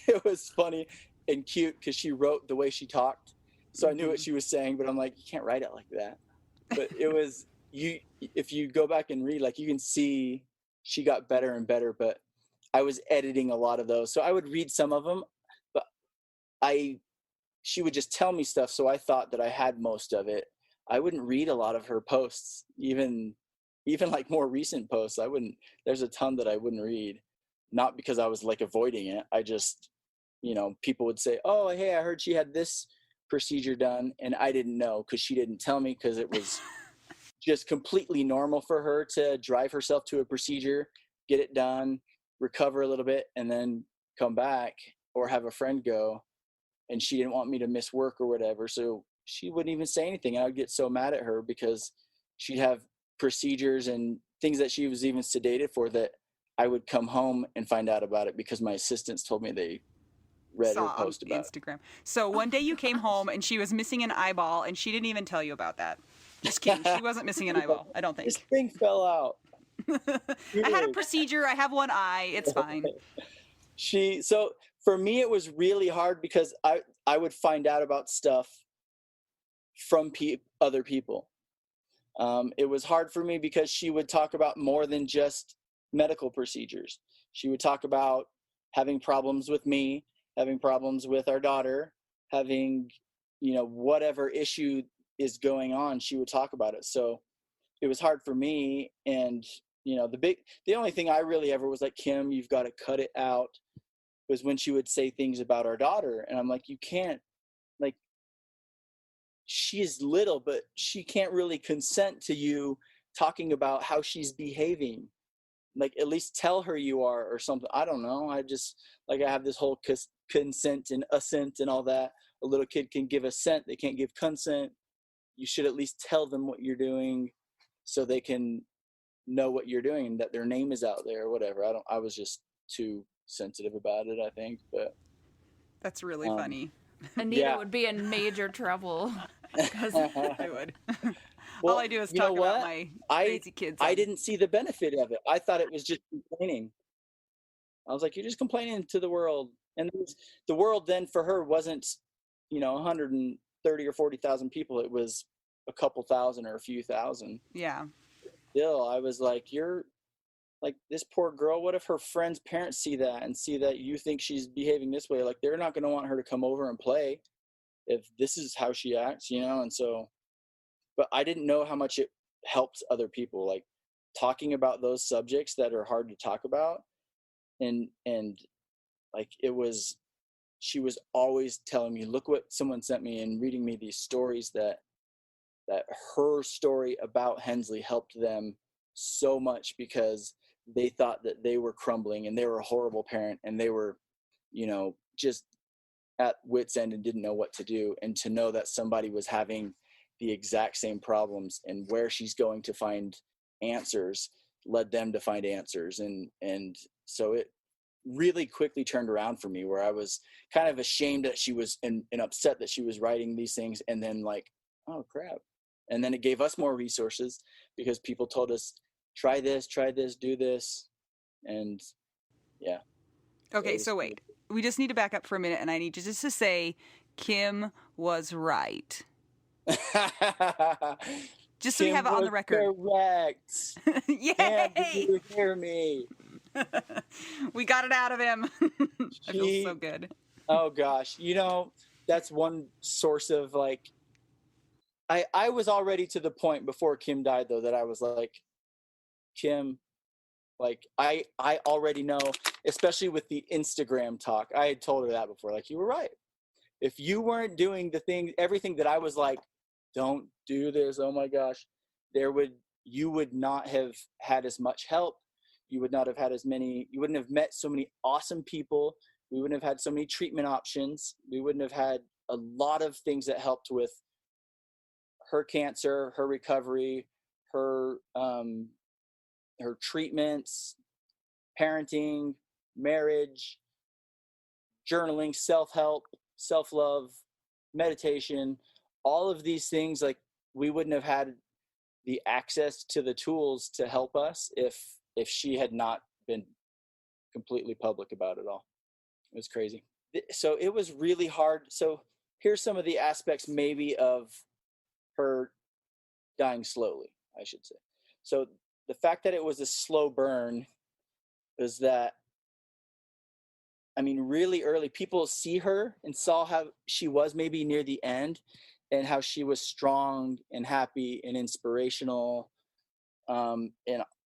it was funny and cute because she wrote the way she talked. So I knew what she was saying, but I'm like, you can't write it like that. But it was, if you go back and read, like, you can see she got better and better, but I was editing a lot of those. So I would read some of them, but she would just tell me stuff. So I thought that I had most of it. I wouldn't read a lot of her posts, even like more recent posts. There's a ton that I wouldn't read, not because I was like avoiding it. I just, people would say, "Oh, hey, I heard she had this procedure done." And I didn't know, because she didn't tell me, because it was just completely normal for her to drive herself to a procedure, get it done, recover a little bit, and then come back, or have a friend go. And she didn't want me to miss work or whatever. So she wouldn't even say anything. I would get so mad at her because she'd have procedures and things that she was even sedated for that I would come home and find out about it because my assistants told me they read her post about Instagram. So one day you came home and she was missing an eyeball, and she didn't even tell you about that. Just kidding. She wasn't missing an eyeball, I don't This think. thing fell out. I had a procedure. I have one eye. It's fine. So for me, it was really hard because I would find out about stuff from other people. It was hard for me because she would talk about more than just medical procedures. She would talk about having problems with me, having problems with our daughter, having, whatever issue is going on, she would talk about it. So it was hard for me. And, the only thing I really ever was like, Kim, you've got to cut it out, was when she would say things about our daughter. And I'm like, you can't, like, she is little, but she can't really consent to you talking about how she's behaving. Like, at least tell her you are, or something. I don't know. I just, like, I have this whole consent and assent and all that. A little kid can give assent. They can't give consent. You should at least tell them what you're doing so they can know what you're doing and that their name is out there or whatever. I was just too sensitive about it, I think. But that's really funny. Anita would be in major trouble. I would. Well, all I do is talk about my crazy kids. I didn't see the benefit of it. I thought it was just complaining. I was like, you're just complaining to the world. And the world then for her wasn't, 130 or 40,000 people. It was a couple thousand or a few thousand. Yeah. Still, I was like, you're like, this poor girl. What if her friends' parents see that and see that you think she's behaving this way? Like, they're not going to want her to come over and play if this is how she acts, And so, but I didn't know how much it helps other people, like talking about those subjects that are hard to talk about. And like, she was always telling me, look what someone sent me, and reading me these stories that her story about Hensley helped them so much because they thought that they were crumbling and they were a horrible parent and they were, just at wit's end and didn't know what to do. And to know that somebody was having the exact same problems and where she's going to find answers led them to find answers. And so it really quickly turned around for me, where I was kind of ashamed that she was and upset that she was writing these things. And then like, oh crap. And then it gave us more resources because people told us, try this, do this. And yeah. Okay, so wait. We just need to back up for a minute, and I need you just to say Kim was right. Just so we have it on the record. Correct. Yay! Cam, did you hear me? We got it out of him. I feel so good. Oh gosh. That's one source of like, I was already to the point before Kim died though, that I was like, Kim, like I already know, especially with the Instagram talk. I had told her that before, like, you were right. If you weren't doing everything that I was like, don't do this, oh my gosh, you would not have had as much help. You would not have had you wouldn't have met so many awesome people. We wouldn't have had so many treatment options. We wouldn't have had a lot of things that helped with her cancer, her recovery, her treatments, parenting, marriage, journaling, self-help, self-love, meditation, all of these things. Like, we wouldn't have had the access to the tools to help us if she had not been completely public about it all. It was crazy. So it was really hard. So here's some of the aspects maybe of her dying slowly, I should say. So the fact that it was a slow burn is that, I mean, really early, people see her and saw how she was maybe near the end and how she was strong and happy and inspirational, and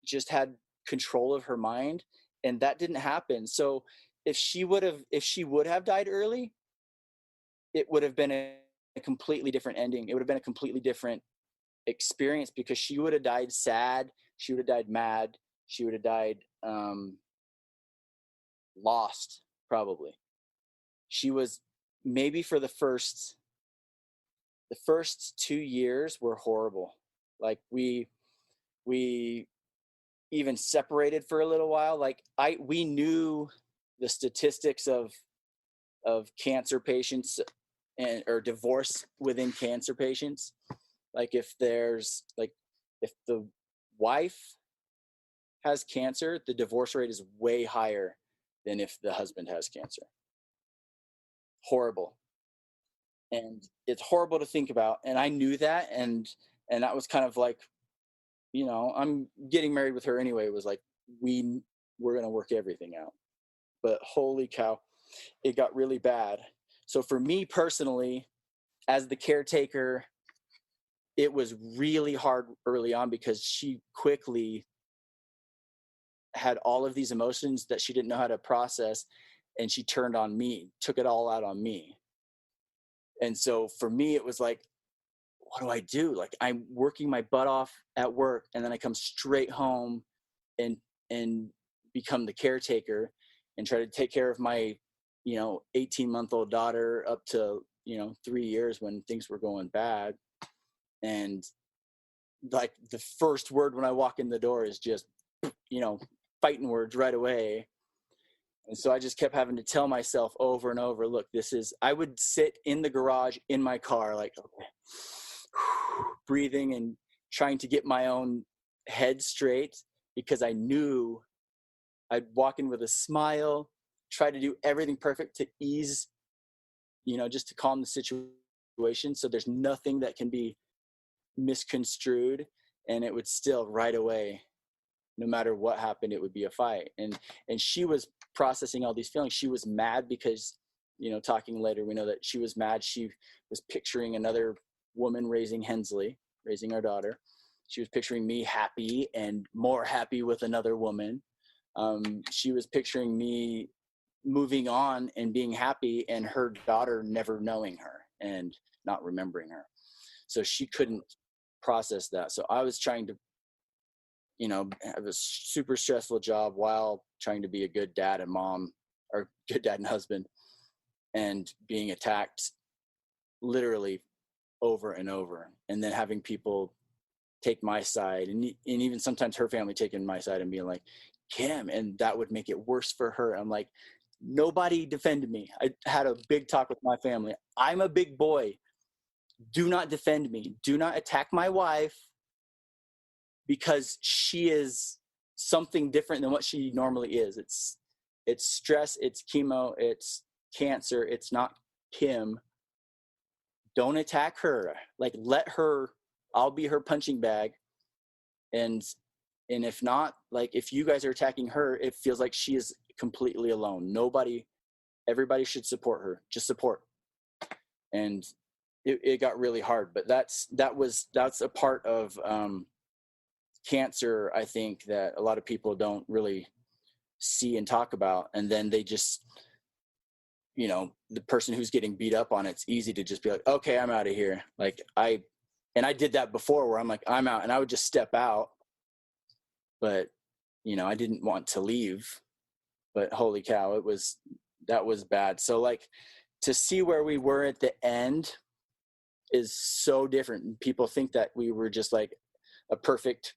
just had control of her mind. And that didn't happen. So if she would have died early, it would have been a completely different ending. It would have been a completely different experience, because she would have died sad. She would have died mad. She would have died lost, probably. She was, maybe for the first 2 years were horrible. Like, we even separated for a little while. Like, we knew the statistics of cancer patients or divorce within cancer patients. Like if the wife has cancer, the divorce rate is way higher than if the husband has cancer. Horrible. And it's horrible to think about. And I knew that. And that was kind of like, I'm getting married with her anyway. It was like, we're going to work everything out. But holy cow, it got really bad. So for me personally, as the caretaker, it was really hard early on because she quickly had all of these emotions that she didn't know how to process, and she turned on me, took it all out on me. And so for me, it was like, what do I do? Like I'm working my butt off at work, and then I come straight home and become the caretaker and try to take care of my 18-month-old daughter up to 3 years when things were going bad. And like the first word when I walk in the door is just fighting words right away. And so I just kept having to tell myself over and over, look, I would sit in the garage in my car, like, okay, breathing and trying to get my own head straight, because I knew I'd walk in with a smile, try to do everything perfect to ease, just to calm the situation. So there's nothing that can be misconstrued, and it would still right away, no matter what happened, it would be a fight. And she was processing all these feelings. She was mad because, talking later, we know that she was mad. She was picturing another woman raising our daughter. She was picturing me happy and more happy with another woman. She was picturing me moving on and being happy, and her daughter never knowing her and not remembering her. So she couldn't process that. So I was trying to have a super stressful job while trying to be a good dad and mom, or good dad and husband, and being attacked literally over and over. And then having people take my side, and even sometimes her family taking my side and being like, Kim, and that would make it worse for her. I'm like, nobody defended me. I had a big talk with my family. I'm a big boy. Do not defend me. Do not attack my wife because she is something different than what she normally is. It's stress, it's chemo, it's cancer, it's not Kim. Don't attack her. Like, let her, I'll be her punching bag. And if not, like, if you guys are attacking her, it feels like she is completely alone. Everybody should support her. Just support. And it got really hard, but that's a part of cancer, I think, that a lot of people don't really see and talk about. And then they just, the person who's getting beat up on, it's easy to just be like, okay, I'm out of here. Like I did that before, where I'm like, I'm out, and I would just step out. But, I didn't want to leave. But holy cow, that was bad. So like, to see where we were at the end is so different. People think that we were just like a perfect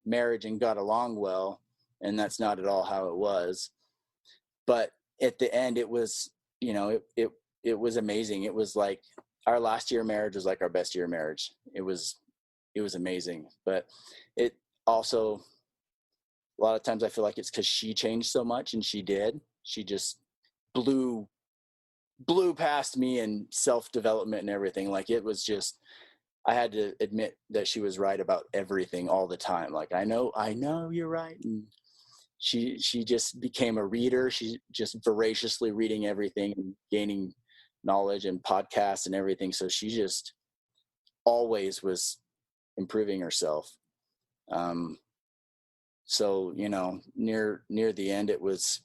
marriage and got along well, and that's not at all how it was. But at the end, it was, it was amazing. It was like our last year of marriage was like our best year of marriage. It was amazing. But it also, a lot of times I feel like it's because she changed so much, and she just blew past me in self-development and everything. Like, it was just, I had to admit that she was right about everything all the time. Like, I know you're right. And she just became a reader. She just voraciously reading everything and gaining knowledge and podcasts and everything. So she just always was improving herself. So, near the end, it was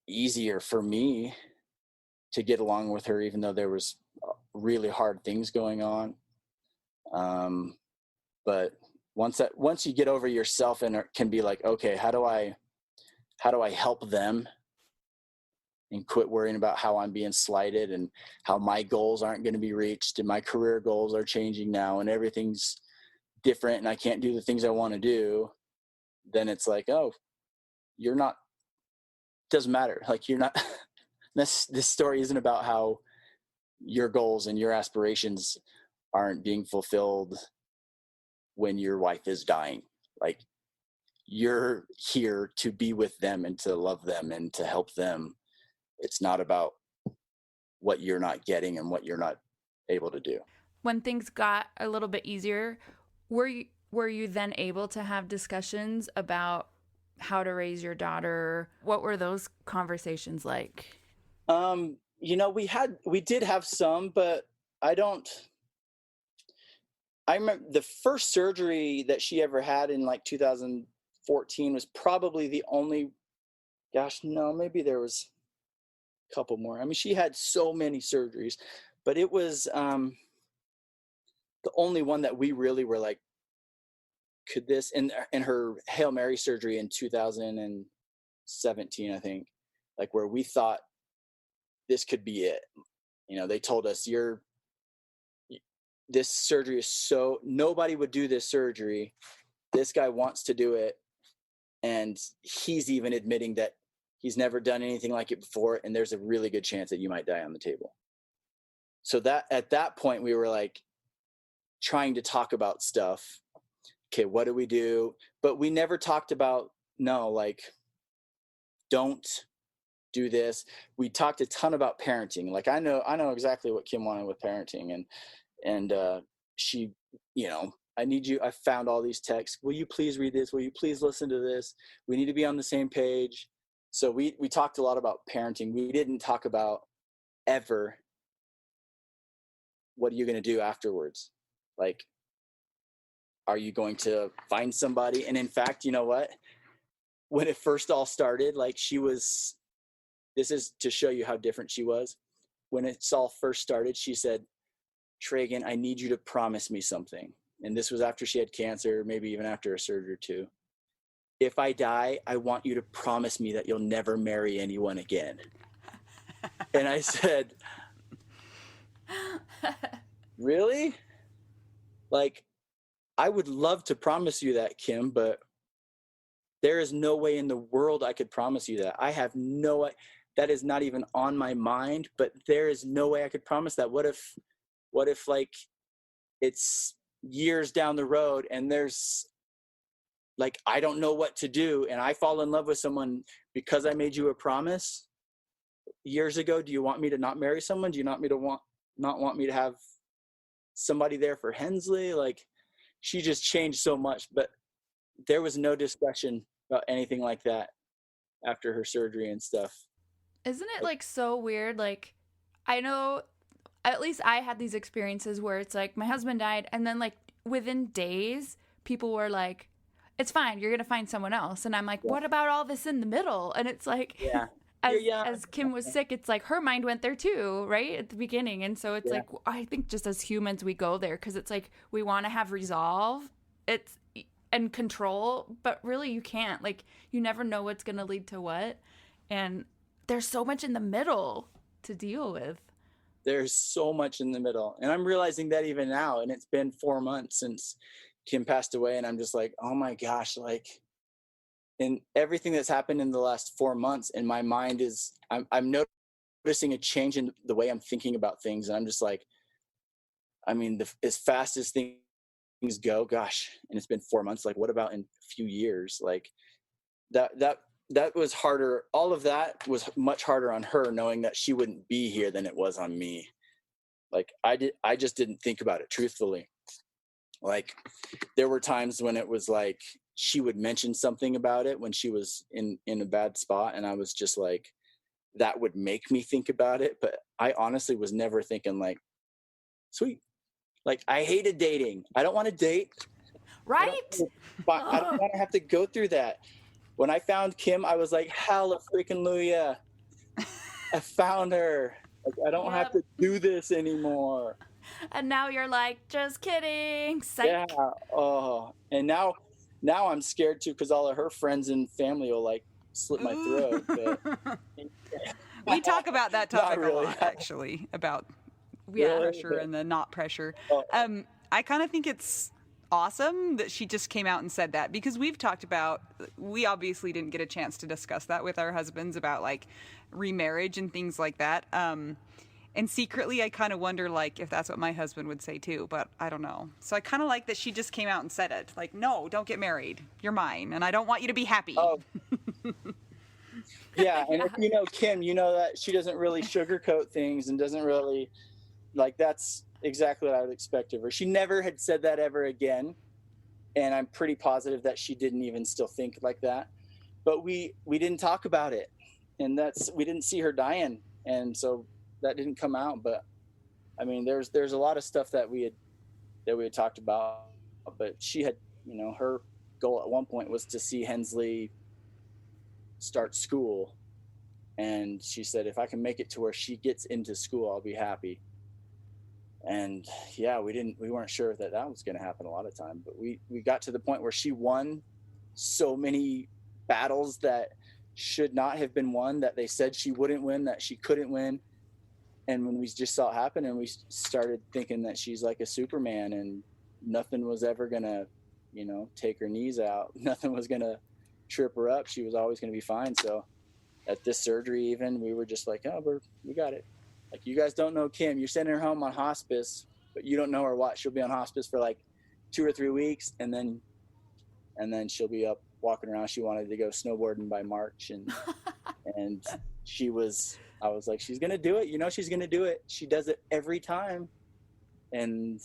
easier for me to get along with her, even though there was really hard things going on. But once you get over yourself and can be like, okay, how do I help them and quit worrying about how I'm being slighted and how my goals aren't going to be reached and my career goals are changing now and everything's different and I can't do the things I want to do, then it's like, oh, you're not, doesn't matter. Like, you're not, this story isn't about how your goals and your aspirations aren't being fulfilled when your wife is dying. Like, you're here to be with them and to love them and to help them. It's not about what you're not getting and what you're not able to do. When things got a little bit easier, were you then able to have discussions about how to raise your daughter? What were those conversations like? We did have some, but I remember the first surgery that she ever had in like 2014 was probably the only, maybe there was a couple more. I mean, she had so many surgeries, but it was the only one that we really were like, could this, in her Hail Mary surgery in 2017, I think, like, where we thought this could be it. They told us, this surgery is so, nobody would do this surgery. This guy wants to do it. And he's even admitting that he's never done anything like it before. And there's a really good chance that you might die on the table. So that at that point, we were like trying to talk about stuff. Okay, what do we do? But we never talked about, no, like, don't do this. We talked a ton about parenting. Like, I know exactly what Kim wanted with parenting. And she, I found all these texts. Will you please read this? Will you please listen to this? We need to be on the same page. So we talked a lot about parenting. We didn't talk about ever, what are you going to do afterwards? Like, are you going to find somebody? And in fact, you know what? When it first all started, like, this is to show you how different she was. When it all first started, she said, Treagan, I need you to promise me something. And this was after she had cancer, maybe even after a surgery or two. If I die, I want you to promise me that you'll never marry anyone again. And I said, really? Like, I would love to promise you that, Kim, but there is no way in the world I could promise you that. That is not even on my mind, but there is no way I could promise that. What if like, it's years down the road and there's, like, I don't know what to do and I fall in love with someone because I made you a promise years ago? Do you want me to not marry someone? Do you not want me to have somebody there for Hensley? Like, she just changed so much, but there was no discussion about anything like that after her surgery and stuff. Isn't it like so weird? Like, I know, at least I had these experiences where it's like my husband died and then like within days people were like, it's fine, you're gonna find someone else. And I'm like, what about all this in the middle? And it's like, yeah. As Kim was sick, it's like her mind went there too, right, at the beginning. And so it's like, I think just as humans we go there because it's like we want to have resolve and control, but really you can't. Like, you never know what's gonna lead to what, and there's so much in the middle to deal with. There's so much in the middle, and I'm realizing that even now. And it's been 4 months since Kim passed away, and I'm just like, oh my gosh, like, and everything that's happened in the last 4 months in my mind is, I'm noticing a change in the way I'm thinking about things. And I'm just like, I mean, as fast as things go, gosh, and it's been 4 months, like, what about in a few years? Like, that was harder. All of that was much harder on her, knowing that she wouldn't be here, than it was on me. Like, I just didn't think about it truthfully. Like, there were times when it was like, she would mention something about it when she was in a bad spot. And I was just like, that would make me think about it. But I honestly was never thinking like, sweet, like, I hated dating. I don't want to date. Right? I don't want to have to go through that. When I found Kim, I was like, hallelujah. I found her. Like, I don't have to do this anymore. And now you're like, just kidding. Psych. Yeah. Oh, and now I'm scared too, because all of her friends and family will like slit my throat. But we talk about that topic really. a lot, actually, about Yeah. pressure and the not pressure. Oh. I kind of think it's awesome that she just came out and said that, because we've talked about, we obviously didn't get a chance to discuss that with our husbands about like remarriage and things like that. And secretly, I kind of wonder, like, if that's what my husband would say too, but I don't know. So I kind of like that she just came out and said it. Like, no, don't get married. You're mine, and I don't want you to be happy. Oh, yeah. And Yeah. if you know Kim, you know that she doesn't really sugarcoat things and doesn't really, like, that's exactly what I would expect of her. She never had said that ever again. And I'm pretty positive that she didn't even still think like that. But we didn't talk about it. And we didn't see her dying. And so that didn't come out. But I mean, there's a lot of stuff that we had talked about, but she had, her goal at one point was to see Hensley start school. And she said, if I can make it to where she gets into school, I'll be happy. And yeah, we weren't sure that was going to happen a lot of time, but we got to the point where she won so many battles that should not have been won, that they said she wouldn't win, that she couldn't win. And when we just saw it happen, and we started thinking that she's like a Superman and nothing was ever going to, take her knees out. Nothing was going to trip her up. She was always going to be fine. So at this surgery, even, we were just like, oh, we got it. Like, you guys don't know Kim. You're sending her home on hospice, but you don't know her what. She'll be on hospice for like 2 or 3 weeks, and then she'll be up walking around. She wanted to go snowboarding by March, and I was like, she's gonna do it. She's gonna do it. She does it every time, and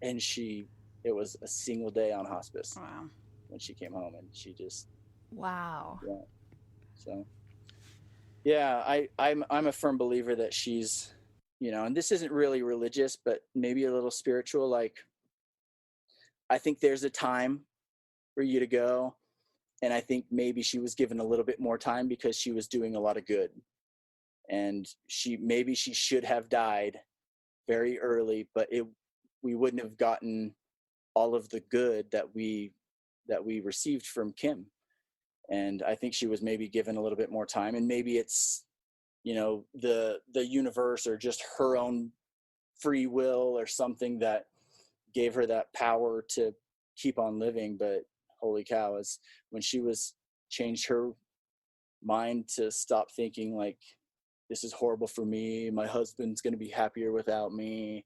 it was a single day on hospice. Wow. When she came home, and she just Wow. yeah. So. Yeah, I'm a firm believer that she's, and this isn't really religious, but maybe a little spiritual. Like, I think there's a time for you to go. And I think maybe she was given a little bit more time because she was doing a lot of good. And maybe she should have died very early, but we wouldn't have gotten all of the good that we received from Kim. And I think she was maybe given a little bit more time, and maybe it's, the universe or just her own free will or something that gave her that power to keep on living. But holy cow, is when she changed her mind to stop thinking like, this is horrible for me, my husband's going to be happier without me,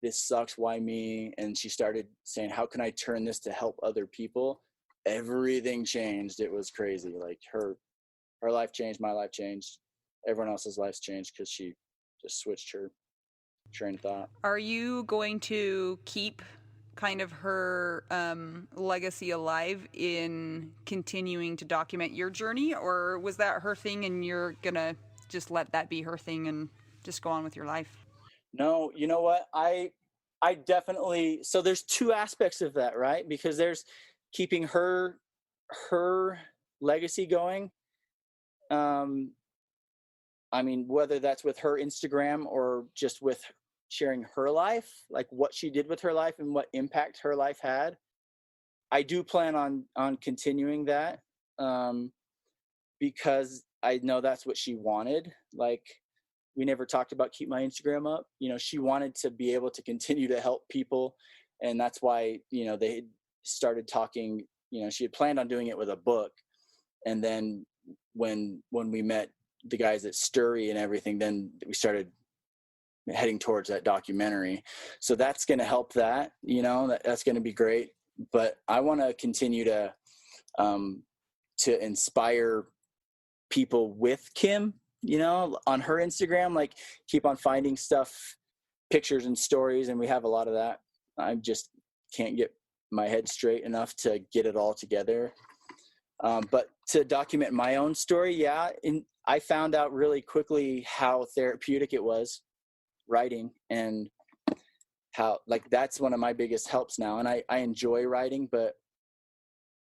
this sucks, why me? And she started saying, how can I turn this to help other people? Everything changed. It was crazy. Like, her life changed, my life changed, everyone else's lives changed, because she just switched her train of thought. Are you going to keep kind of her legacy alive in continuing to document your journey, or was that her thing and you're gonna just let that be her thing and just go on with your life? No, you know what? I definitely, so there's two aspects of that, right? Because there's keeping her legacy going. I mean, whether that's with her Instagram or just with sharing her life, like what she did with her life and what impact her life had. I do plan on continuing that, because I know that's what she wanted. Like, we never talked about keep my Instagram up. She wanted to be able to continue to help people. And that's why, they started talking, she had planned on doing it with a book. And then when we met the guys at Sturry and everything, then we started heading towards that documentary. So that's going to help that, that's going to be great. But I want to continue to inspire people with Kim, on her Instagram, like keep on finding stuff, pictures and stories. And we have a lot of that. I just can't get my head straight enough to get it all together. But to document my own story, yeah. And I found out really quickly how therapeutic it was writing, and how, like, that's one of my biggest helps now. And I enjoy writing, but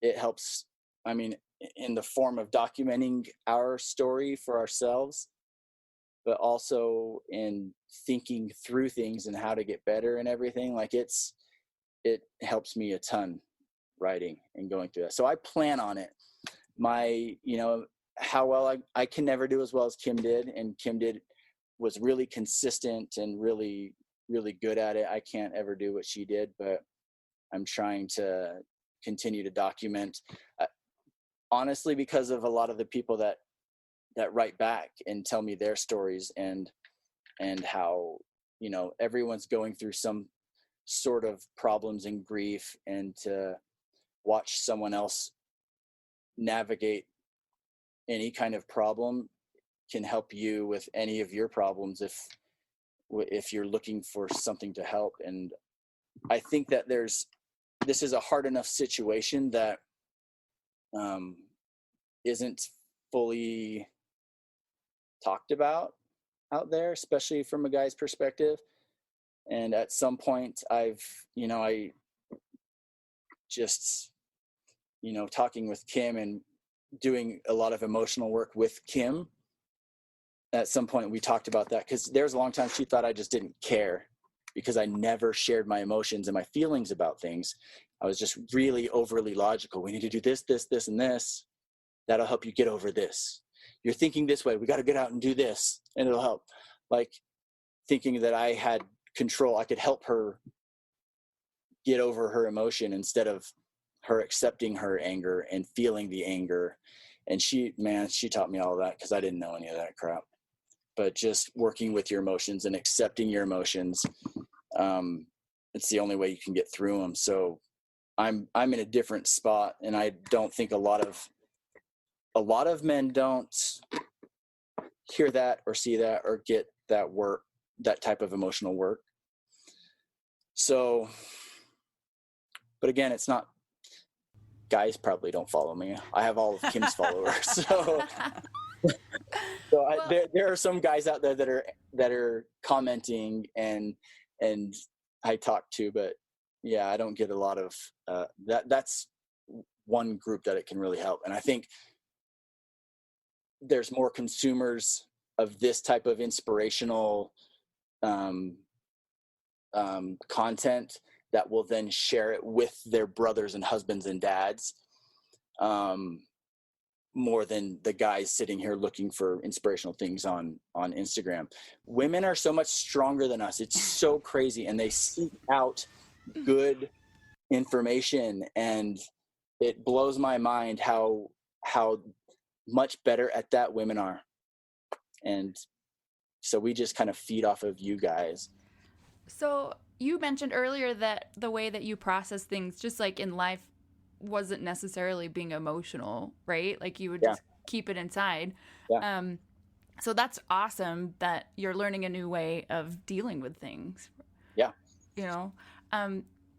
it helps, I mean, in the form of documenting our story for ourselves, but also in thinking through things and how to get better and everything. Like, it helps me a ton, writing and going through that. So I plan on it. How well I can never do as well as Kim did, and Kim was really consistent and really, really good at it. I can't ever do what she did, but I'm trying to continue to document, honestly, because of a lot of the people that write back and tell me their stories. And and how, you know, everyone's going through some sort of problems and grief, and to watch someone else navigate any kind of problem can help you with any of your problems if you're looking for something to help. And I think that this is a hard enough situation that isn't fully talked about out there, especially from a guy's perspective. And at some point I just, talking with Kim and doing a lot of emotional work with Kim, at some point we talked about that, because there's a long time she thought I just didn't care because I never shared my emotions and my feelings about things. I was just really overly logical. We need to do this, this, this, and this. That'll help you get over this. You're thinking this way. We got to get out and do this, and it'll help. Like, thinking that I had control. I could help her get over her emotion instead of her accepting her anger and feeling the anger. And she taught me all that, because I didn't know any of that crap. But just working with your emotions and accepting your emotions, it's the only way you can get through them. So I'm in a different spot, and I don't think a lot of men don't hear that or see that or get that work, that type of emotional work. So, but again, it's not, guys probably don't follow me. I have all of Kim's followers. So there are some guys out there that are commenting and I talk to, but yeah, I don't get a lot of that's one group that it can really help. And I think there's more consumers of this type of inspirational content that will then share it with their brothers and husbands and dads, more than the guys sitting here looking for inspirational things on Instagram. Women are so much stronger than us. It's so crazy. And they seek out good information, and it blows my mind how much better at that women are. And so we just kind of feed off of you guys. So you mentioned earlier that the way that you process things, just like in life, wasn't necessarily being emotional, right? Like you would just keep it inside. Yeah. So that's awesome that you're learning a new way of dealing with things. Yeah. You know,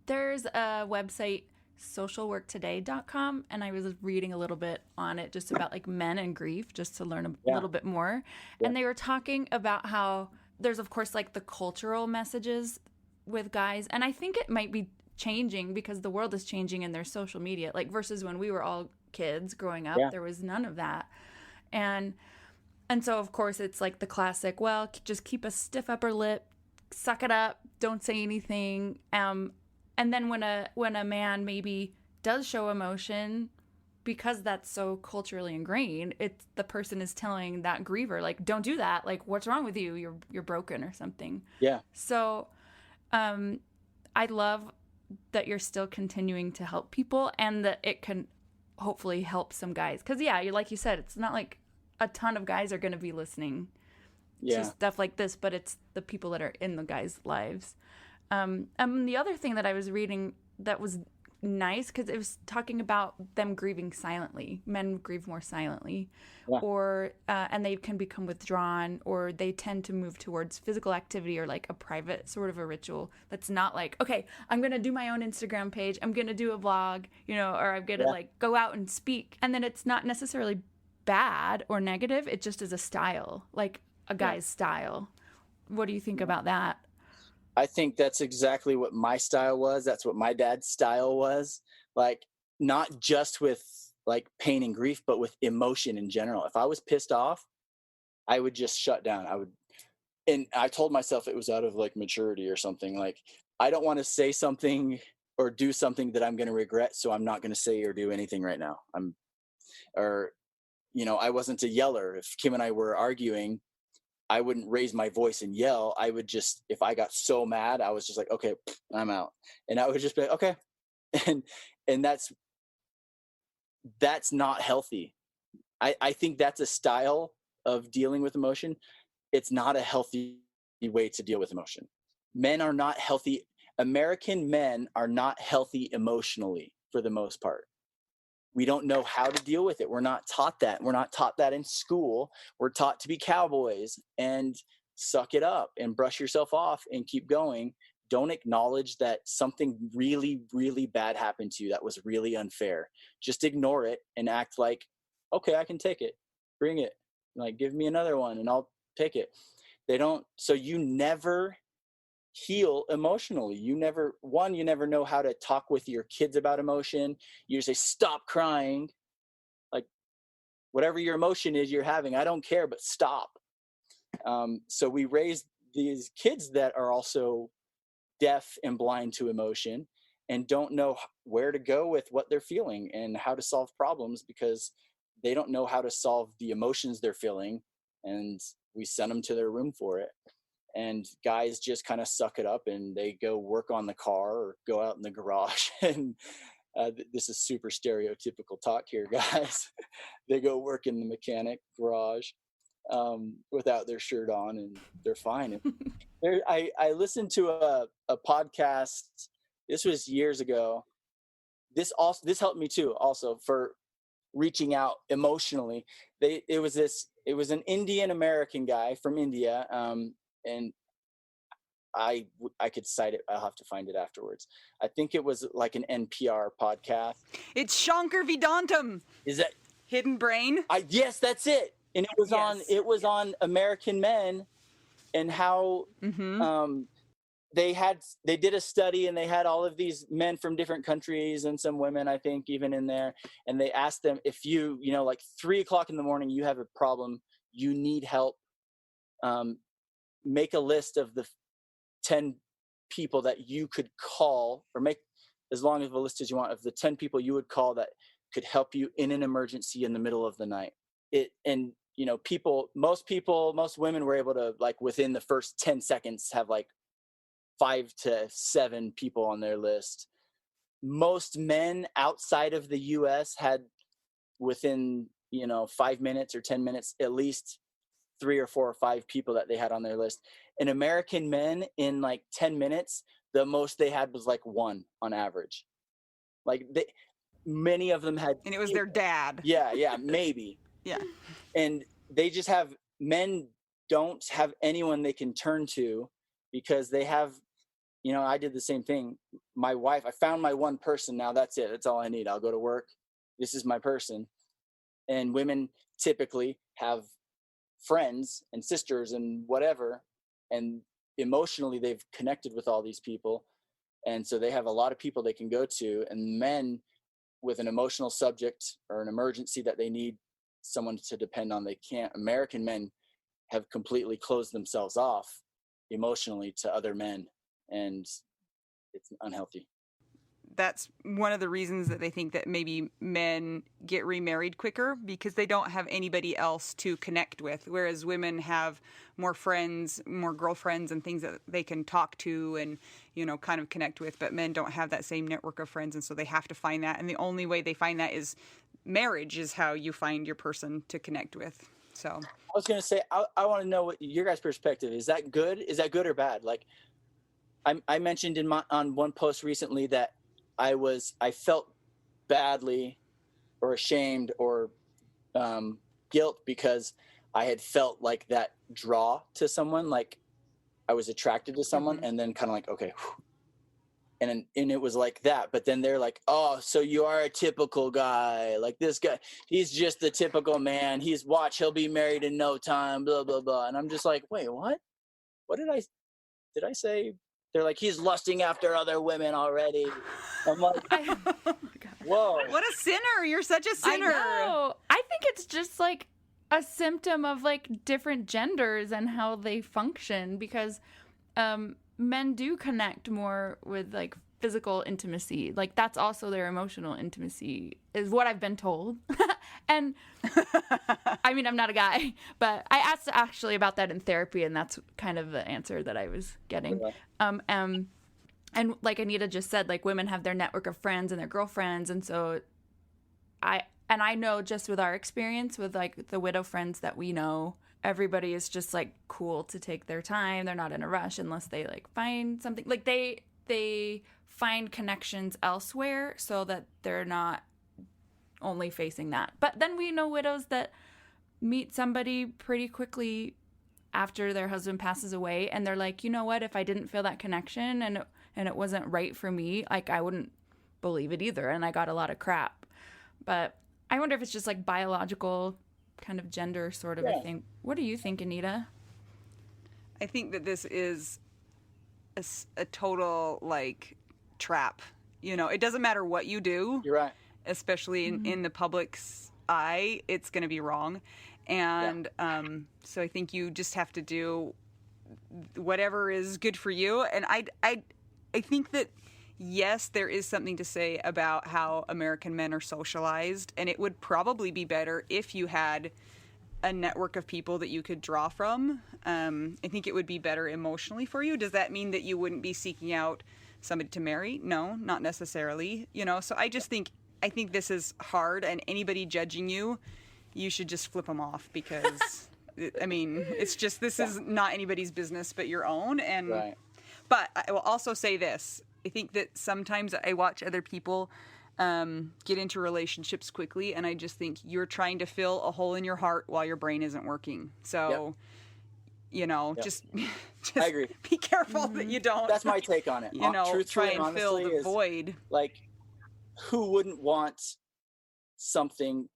there's a website, socialworktoday.com, and I was reading a little bit on it just about like men and grief, just to learn a little bit more. Yeah. And they were talking about how there's, of course, like the cultural messages with guys. And I think it might be changing because the world is changing and there's social media, like versus when we were all kids growing up, there was none of that. And so, of course, it's like the classic, well, just keep a stiff upper lip, suck it up, don't say anything. And then when a man maybe does show emotion, because that's so culturally ingrained, it's the person is telling that griever, like, don't do that. Like, what's wrong with you? You're broken or something. Yeah. So I love that you're still continuing to help people, and that it can hopefully help some guys. Because, like you said, it's not like a ton of guys are going to be listening to stuff like this, but it's the people that are in the guys' lives. The other thing that I was reading that was nice, because it was talking about them grieving silently. Men grieve more silently, or and they can become withdrawn, or they tend to move towards physical activity or like a private sort of a ritual that's not like, okay, I'm gonna do my own Instagram page, I'm gonna do a vlog, or I'm gonna like go out and speak. And then it's not necessarily bad or negative, it just is a style, like a guy's style. What do you think about that? I think that's exactly what my style was. That's what my dad's style was. Like, not just with like pain and grief, but with emotion in general. If I was pissed off, I would just shut down. And I told myself it was out of like maturity or something. Like, I don't want to say something or do something that I'm going to regret, so I'm not going to say or do anything right now. I wasn't a yeller. If Kim and I were arguing, I wouldn't raise my voice and yell. I would just, if I got so mad, I was just like, okay, I'm out. And I would just be like, okay. And that's not healthy. I think that's a style of dealing with emotion. It's not a healthy way to deal with emotion. Men are not healthy. American men are not healthy emotionally for the most part. We don't know how to deal with it. We're not taught that. We're not taught that in school. We're taught to be cowboys and suck it up and brush yourself off and keep going. Don't acknowledge that something really, really bad happened to you that was really unfair. Just ignore it and act like, okay, I can take it. Bring it. Like, give me another one and I'll take it. They don't. So you never heal emotionally. You never know how to talk with your kids about emotion. You say, stop crying. Like, whatever your emotion is you're having, I don't care, but stop. So we raise these kids that are also deaf and blind to emotion and don't know where to go with what they're feeling and how to solve problems because they don't know how to solve the emotions they're feeling, and we send them to their room for it. And guys just kind of suck it up and they go work on the car or go out in the garage. And this is super stereotypical talk here, guys. They go work in the mechanic garage without their shirt on, and they're fine. I listened to a podcast. This was years ago. This helped me too, also for reaching out emotionally. It was an Indian American guy from India, and I could cite it. I'll have to find it afterwards. I think it was like an NPR podcast. It's Shankar Vedantam. Is that Hidden Brain? Yes, that's it. And it was on American men and how they did a study, and they had all of these men from different countries and some women, I think, even in there. And they asked them, if you like 3:00 in the morning, you have a problem, you need help, make a list of the 10 people that you could call, or make as long of a list as you want, of the 10 people you would call that could help you in an emergency in the middle of the night. Most women were able to, like, within the first 10 seconds have like 5 to 7 people on their list. Most men outside of the US had, within 5 minutes or 10 minutes, at least 3 or 4 or 5 people that they had on their list. And American men, in like 10 minutes, the most they had was like 1 on average. Like, many of them had, and it was their dad. Yeah, maybe. Yeah. And men don't have anyone they can turn to, because they have, I did the same thing. My wife, I found my one person. Now that's it. That's all I need. I'll go to work. This is my person. And women typically have friends and sisters and whatever, and emotionally they've connected with all these people, and so they have a lot of people they can go to. And men with an emotional subject or an emergency that they need someone to depend on, they can't. American men have completely closed themselves off emotionally to other men, and it's unhealthy. That's one of the reasons that they think that maybe men get remarried quicker, because they don't have anybody else to connect with, whereas women have more friends, more girlfriends and things that they can talk to and, kind of connect with. But men don't have that same network of friends, and so they have to find that. And the only way they find that is marriage is how you find your person to connect with. So I was going to say, I want to know what your guys' perspective is. That good? Is that good or bad? Like, I mentioned on one post recently that I felt badly or ashamed or guilt because I had felt like that draw to someone, like I was attracted to someone, and then kind of like, okay, and it was like that. But then they're like, oh, so you are a typical guy, like this guy, he's just the typical man, he'll be married in no time, blah blah blah. And I'm just like, wait, what did I say? They're like, he's lusting after other women already. I'm like, oh my God. Whoa. What a sinner. You're such a sinner. I know. I think it's just like a symptom of like different genders and how they function, because men do connect more with like physical intimacy. Like, that's also their emotional intimacy, is what I've been told. And I mean, I'm not a guy, but I asked actually about that in therapy, and that's kind of the answer that I was getting. And like Anita just said, like, women have their network of friends and their girlfriends, and so I know just with our experience with like the widow friends that we know everybody is just like cool to take their time. They're not in a rush unless they like find something. Like they find connections elsewhere so that they're not only facing that. But then we know widows that meet somebody pretty quickly after their husband passes away, and they're like, you know what, if I didn't feel that connection and it wasn't right for me, like I wouldn't believe it either, and I got a lot of crap. But I wonder if it's just like biological kind of gender sort of a thing. What do you think, Anita? I think that this is a total like trap. You know, it doesn't matter what you do. You're right. Especially in the public's eye, it's going to be wrong. And so I think you just have to do whatever is good for you. And I think that, yes, there is something to say about how American men are socialized. And it would probably be better if you had a network of people that you could draw from. I think it would be better emotionally for you. Does that mean that you wouldn't be seeking out somebody to marry? No, not necessarily. You know, so I think this is hard, and anybody judging you, you should just flip them off because, I mean, it's just, this is not anybody's business but your own. And, but I will also say this. I think that sometimes I watch other people get into relationships quickly, and I just think you're trying to fill a hole in your heart while your brain isn't working. So, you know, just I agree. Be careful that you don't. That's my take on it. You know, truthfully, try and fill the void. Like, who wouldn't want something?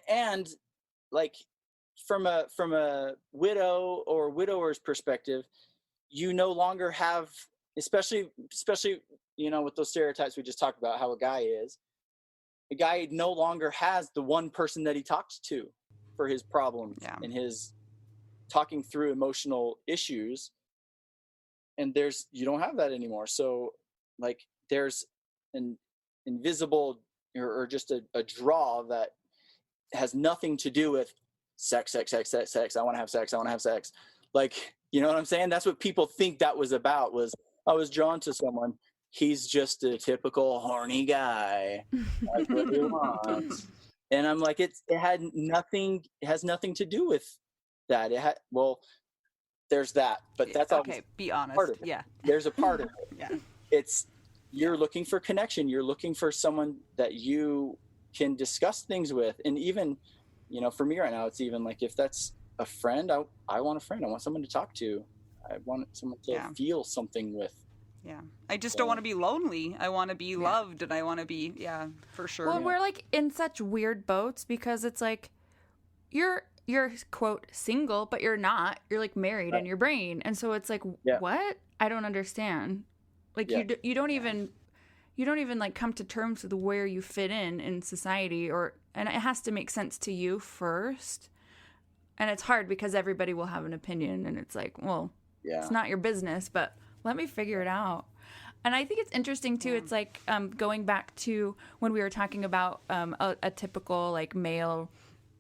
And like from a widow or widower's perspective, you no longer have, especially you know, with those stereotypes we just talked about, how a guy no longer has the one person that he talks to for his problems and his talking through emotional issues. And you don't have that anymore. So like there's an invisible or just a draw that has nothing to do with sex. I want to have sex. Like, you know what I'm saying? That's what people think that was about, was I was drawn to someone. He's just a typical horny guy. That's what he wants. And I'm like, it has nothing to do with that. There's that, but that's okay. Be honest. Part of it. Yeah. There's a part of it. Yeah. You're looking for connection. You're looking for someone that you can discuss things with. And even, you know, for me right now, it's even like, if that's a friend, I want a friend. I want someone to talk to. I want someone to feel something with. Yeah. I just don't want to be lonely. I want to be loved, and I want to be, for sure. Well, we're like in such weird boats because it's like you're quote single, but you're not. You're like married in your brain. And so it's like, what? I don't understand. Like you don't even like come to terms with where you fit in society, and it has to make sense to you first. And it's hard because everybody will have an opinion, and it's like, well, it's not your business, but let me figure it out. And I think it's interesting too. It's like going back to when we were talking about a typical like male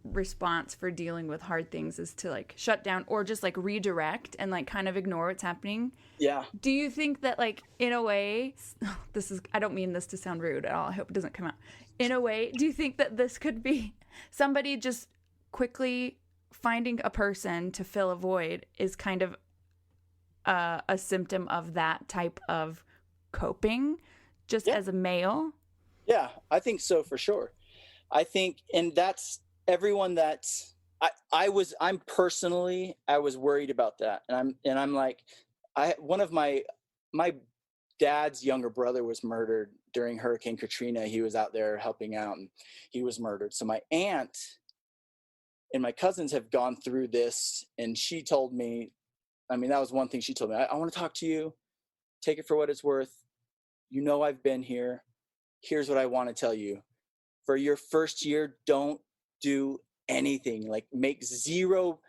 response for dealing with hard things is to like shut down or just like redirect and like kind of ignore what's happening. Yeah. Do you think that like in a way, I don't mean this to sound rude at all. I hope it doesn't come out. In a way, do you think that this could be somebody just quickly finding a person to fill a void is kind of a symptom of that type of coping just as a male? Yeah, I think so, for sure. I think, and that's everyone that's, I was worried about that. And I'm like, one of my dad's younger brother was murdered during Hurricane Katrina. He was out there helping out and he was murdered. So my aunt and my cousins have gone through this, and she told me, I mean, that was one thing she told me. I want to talk to you. Take it for what it's worth. You know, I've been here. Here's what I want to tell you. For your first year, don't do anything. Like, make zero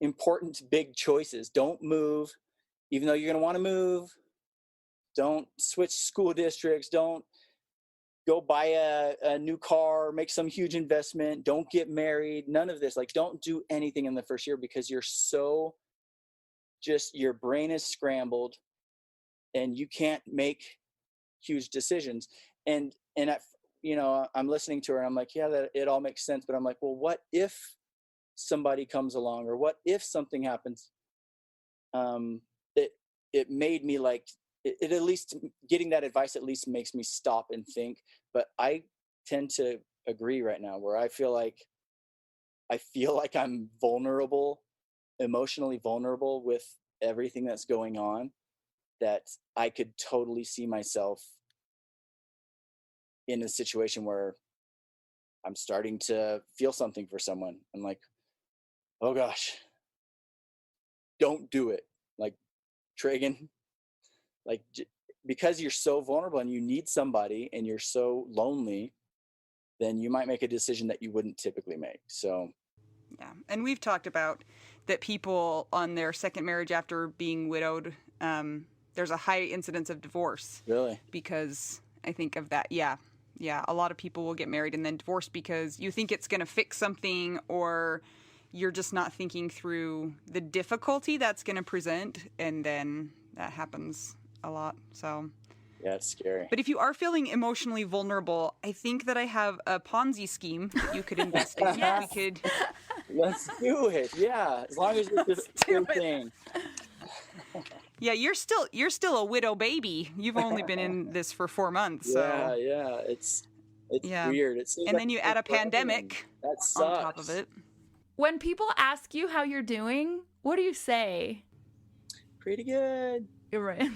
important big choices. Don't move, even though you're going to want to move. Don't switch school districts. Don't go buy a new car, make some huge investment. Don't get married. None of this. Like, don't do anything in the first year because you're so your brain is scrambled and you can't make huge decisions. And at, you know, I'm listening to her and I'm like, yeah, that it all makes sense. But I'm like, well, what if somebody comes along, or what if something happens? It made me like it at least getting that advice at least makes me stop and think. But I tend to agree right now where I feel like I'm vulnerable, emotionally vulnerable with everything that's going on, that I could totally see myself in a situation where I'm starting to feel something for someone. I'm like, oh gosh, don't do it. Like, Treagan, like, because you're so vulnerable and you need somebody and you're so lonely, then you might make a decision that you wouldn't typically make. So, Yeah. And we've talked about that people on their second marriage after being widowed, there's a high incidence of divorce. really? Because I think of that. Yeah. Yeah. A lot of people will get married and then divorce because you think it's going to fix something, or you're just not thinking through the difficulty that's going to present. And then that happens a lot. So, Yeah, it's scary. but if you are feeling emotionally vulnerable, I think that I have a Ponzi scheme that you could invest in. Yes. We could. Let's do it. Yeah, as long as it's a do good it. thing. Yeah, you're still a widow baby. You've only been in this for 4 months, so Yeah. It's yeah. weird. It seems And like then you it's add a been forever, pandemic and that on top of sucks. it. When people ask you how you're doing, what do you say? Pretty good. You're right.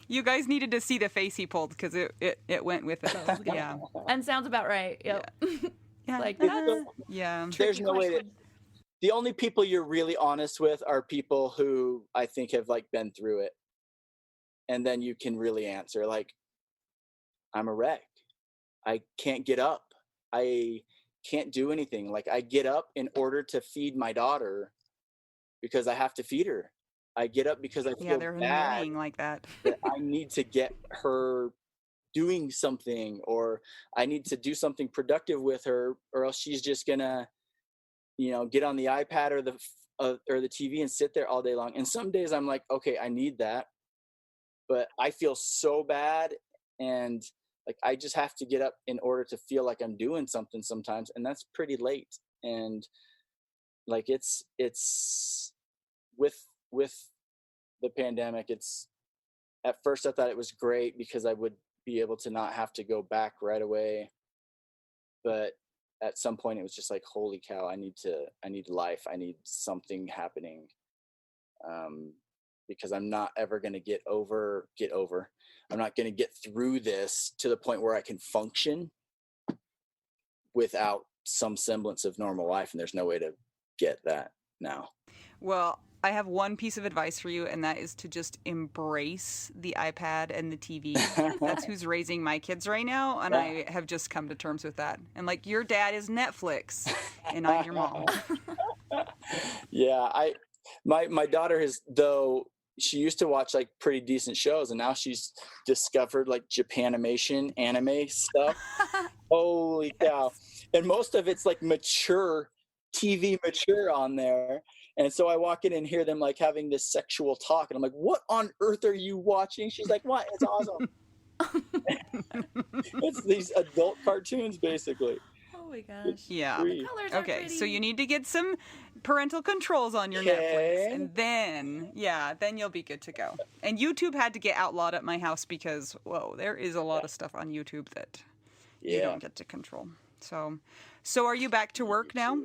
You guys needed to see the face he pulled because it went with it. That was good. Yeah. And sounds about right. Yep. Yeah. Like, Yeah. There's no way that the only people you're really honest with are people who I think have like been through it. And then you can really answer like, I'm a wreck. I can't get up. I can't do anything. Like, I get up in order to feed my daughter because I have to feed her. I get up because I Yeah, feel they're bad annoying like that. that I need to get her doing something, or I need to do something productive with her, or else she's just gonna, get on the iPad or the TV and sit there all day long. And some days I'm like, okay, I need that, but I feel so bad, and like I just have to get up in order to feel like I'm doing something sometimes, and that's pretty late. And like it's with the pandemic, it's at first I thought it was great because I would be able to not have to go back right away, but at some point it was just like, holy cow, I need life, I need something happening, because I'm not ever going to get over I'm not going to get through this to the point where I can function without some semblance of normal life, and there's no way to get that now. Well, I have one piece of advice for you, and that is to just embrace the iPad and the TV. That's who's raising my kids right now, and I have just come to terms with that. And like, your dad is Netflix, and I'm your mom. Yeah, my daughter has, though she used to watch like pretty decent shows, and now she's discovered like Japanimation anime stuff. Holy cow. And most of it's like mature TV mature on there. And so I walk in and hear them like having this sexual talk, and I'm like, what on earth are you watching? She's like, what? It's awesome. It's these adult cartoons basically. Oh my gosh. Yeah. The colors are Okay, pretty. so you need to get some parental controls on your Netflix, and then you'll be good to go. And YouTube had to get outlawed at my house because, whoa, there is a lot of stuff on YouTube that you don't get to control. So are you back to work now?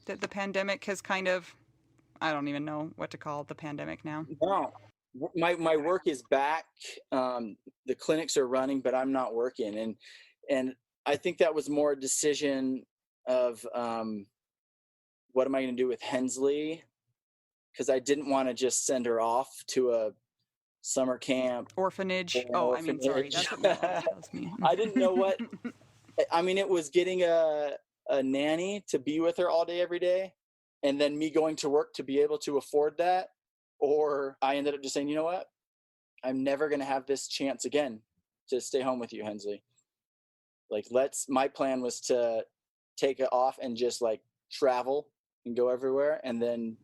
That the pandemic has kind of, I don't even know what to call the pandemic now. No, my work is back. The clinics are running, but I'm not working, and I think that was more a decision of what am I going to do with Hensley, because I didn't want to just send her off to a summer camp. Orphanage. I mean, sorry, that's what that tells me. I didn't know what. I mean, it was getting a nanny to be with her all day, every day, and then me going to work to be able to afford that. Or I ended up just saying, you know what? I'm never going to have this chance again to stay home with you, Hensley. Like, my plan was to take it off and just like travel and go everywhere. And then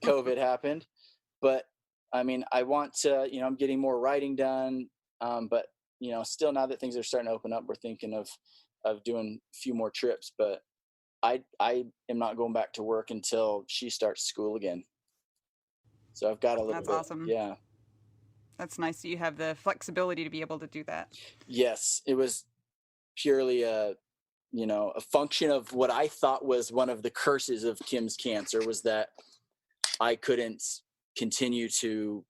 COVID happened. But I mean, I want to, I'm getting more writing done. But still now that things are starting to open up, we're thinking of doing a few more trips, but I am not going back to work until she starts school again. So I've got a little That's bit. awesome. Yeah. That's nice that you have the flexibility to be able to do that. Yes, it was purely a function of what I thought was one of the curses of Kim's cancer, was that I couldn't continue to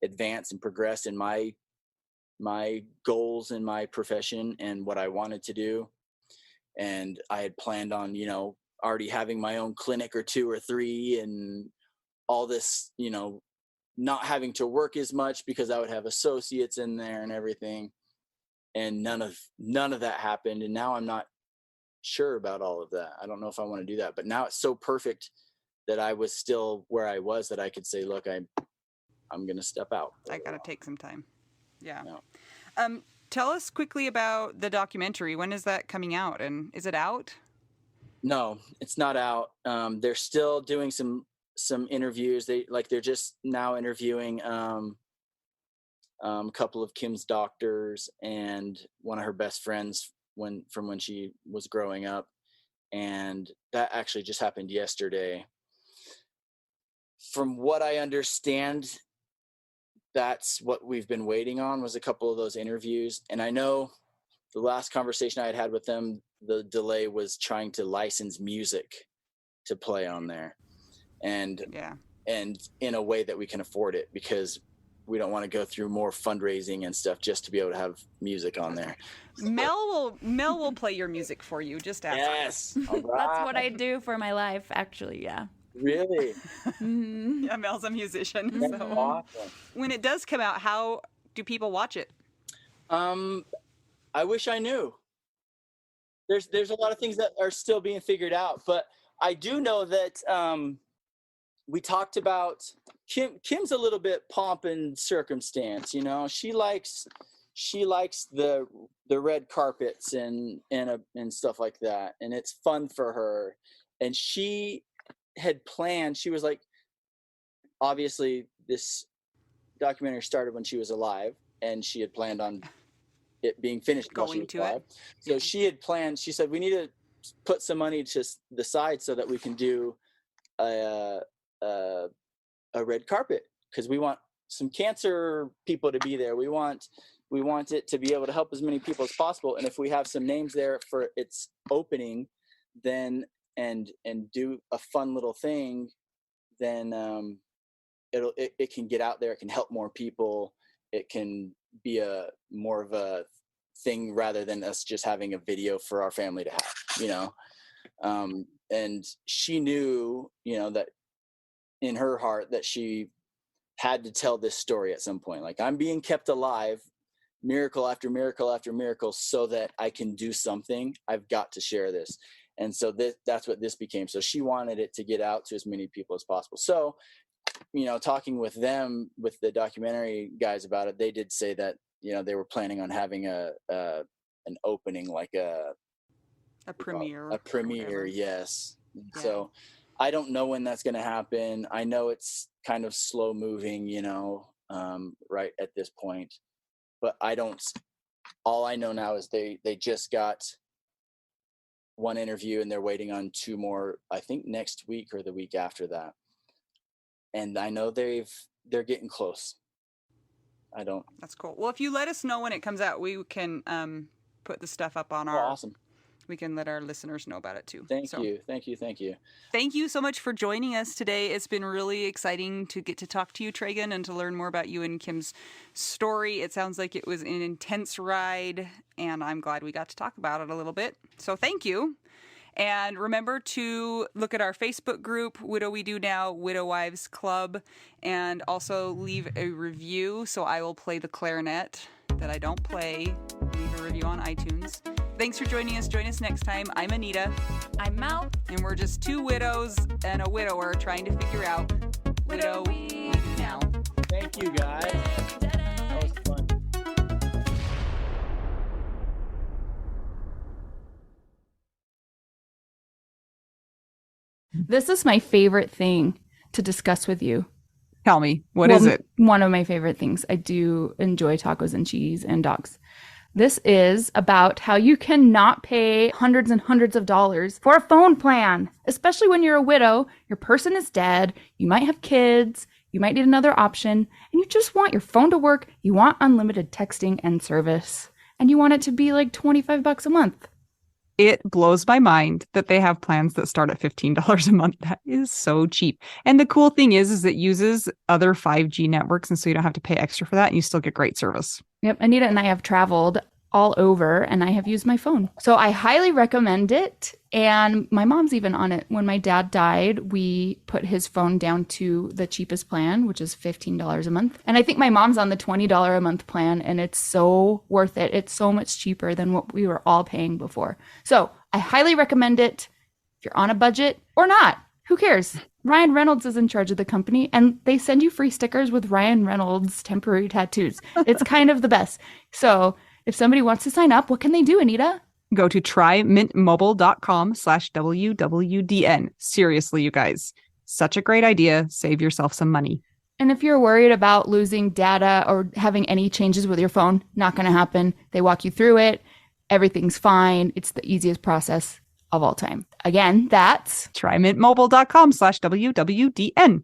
advance and progress in my goals in my profession and what I wanted to do. And I had planned on, already having my own clinic or 2 or 3 and all this, not having to work as much because I would have associates in there and everything. And none of that happened. And now I'm not sure about all of that. I don't know if I want to do that, but now it's so perfect that I was still where I was, that I could say, look, I'm going to step out. I got to take some time. Yeah. No. Tell us quickly about the documentary. When is that coming out, and is it out? No, it's not out. They're still doing some interviews. They're just now interviewing a couple of Kim's doctors and one of her best friends from when she was growing up. And that actually just happened yesterday. From what I understand, that's what we've been waiting on, was a couple of those interviews. And I know the last conversation I had with them, the delay was trying to license music to play on there. And in a way that we can afford it, because we don't want to go through more fundraising and stuff just to be able to have music on there. Mel will play your music for you. Just ask. Yes. All right. That's what I do for my life, actually. Yeah. Really? Yeah, Mel's a musician. That's So awesome. when it does come out, how do people watch it? I wish I knew. There's a lot of things that are still being figured out, but I do know that we talked about Kim's a little bit pomp and circumstance, She likes the red carpets and stuff like that, and it's fun for her. And she had planned, she was like, obviously this documentary started when she was alive, and she had planned on it being finished while she was alive. So she had planned, she said, we need to put some money to the side so that we can do a red carpet, because we want some cancer people to be there. We want it to be able to help as many people as possible. And if we have some names there for its opening, then and do a fun little thing, then it can get out there. It can help more people. It can be more of a thing rather than us just having a video for our family to have, and she knew, that in her heart that she had to tell this story at some point. Like, I'm being kept alive, miracle after miracle after miracle, so that I can do something. I've got to share this. And so that's what this became. So she wanted it to get out to as many people as possible. So, talking with them, with the documentary guys about it, they did say that, they were planning on having an opening, like a premiere. A premiere, yes. Yeah. So I don't know when that's going to happen. I know it's kind of slow moving, right at this point. But all I know now is they just got one interview and they're waiting on 2 more, I think next week or the week after that. And I know they're getting close. That's cool. Well, if you let us know when it comes out, we can put the stuff up on our. Awesome. We can let our listeners know about it too. Thank you. Thank you so much for joining us today. It's been really exciting to get to talk to you, Treagan, and to learn more about you and Kim's story. It sounds like it was an intense ride, and I'm glad we got to talk about it a little bit. So thank you. And remember to look at our Facebook group, Widow We Do Now, Widow Wives Club, and also leave a review. So I will play the clarinet that I don't play. Leave a review on iTunes. Thanks for joining us. Join us next time. I'm Anita. I'm Mel. And we're just 2 widows and a widower trying to figure out Widow We Do Now. Thank you, guys. That was fun. This is my favorite thing to discuss with you. Tell me, what is it? One of my favorite things. I do enjoy tacos and cheese and dogs. This is about how you cannot pay hundreds and hundreds of dollars for a phone plan, especially when you're a widow, your person is dead, you might have kids, you might need another option, and you just want your phone to work, you want unlimited texting and service, and you want it to be like $25 a month. It blows my mind that they have plans that start at $15 a month. That is so cheap. And the cool thing is it uses other 5G networks, and so you don't have to pay extra for that, and you still get great service. Yep, Anita and I have traveled all over, and I have used my phone. So I highly recommend it. And my mom's even on it. When my dad died, we put his phone down to the cheapest plan, which is $15 a month. And I think my mom's on the $20 a month plan, and it's so worth it. It's so much cheaper than what we were all paying before. So I highly recommend it if you're on a budget or not. Who cares? Ryan Reynolds is in charge of the company, and they send you free stickers with Ryan Reynolds temporary tattoos. It's kind of the best. So if somebody wants to sign up, what can they do, Anita? Go to trymintmobile.com/WWDN. Seriously, you guys, such a great idea. Save yourself some money. And if you're worried about losing data or having any changes with your phone, not going to happen. They walk you through it. Everything's fine. It's the easiest process of all time. Again, that's trymintmobile.com/WWDN.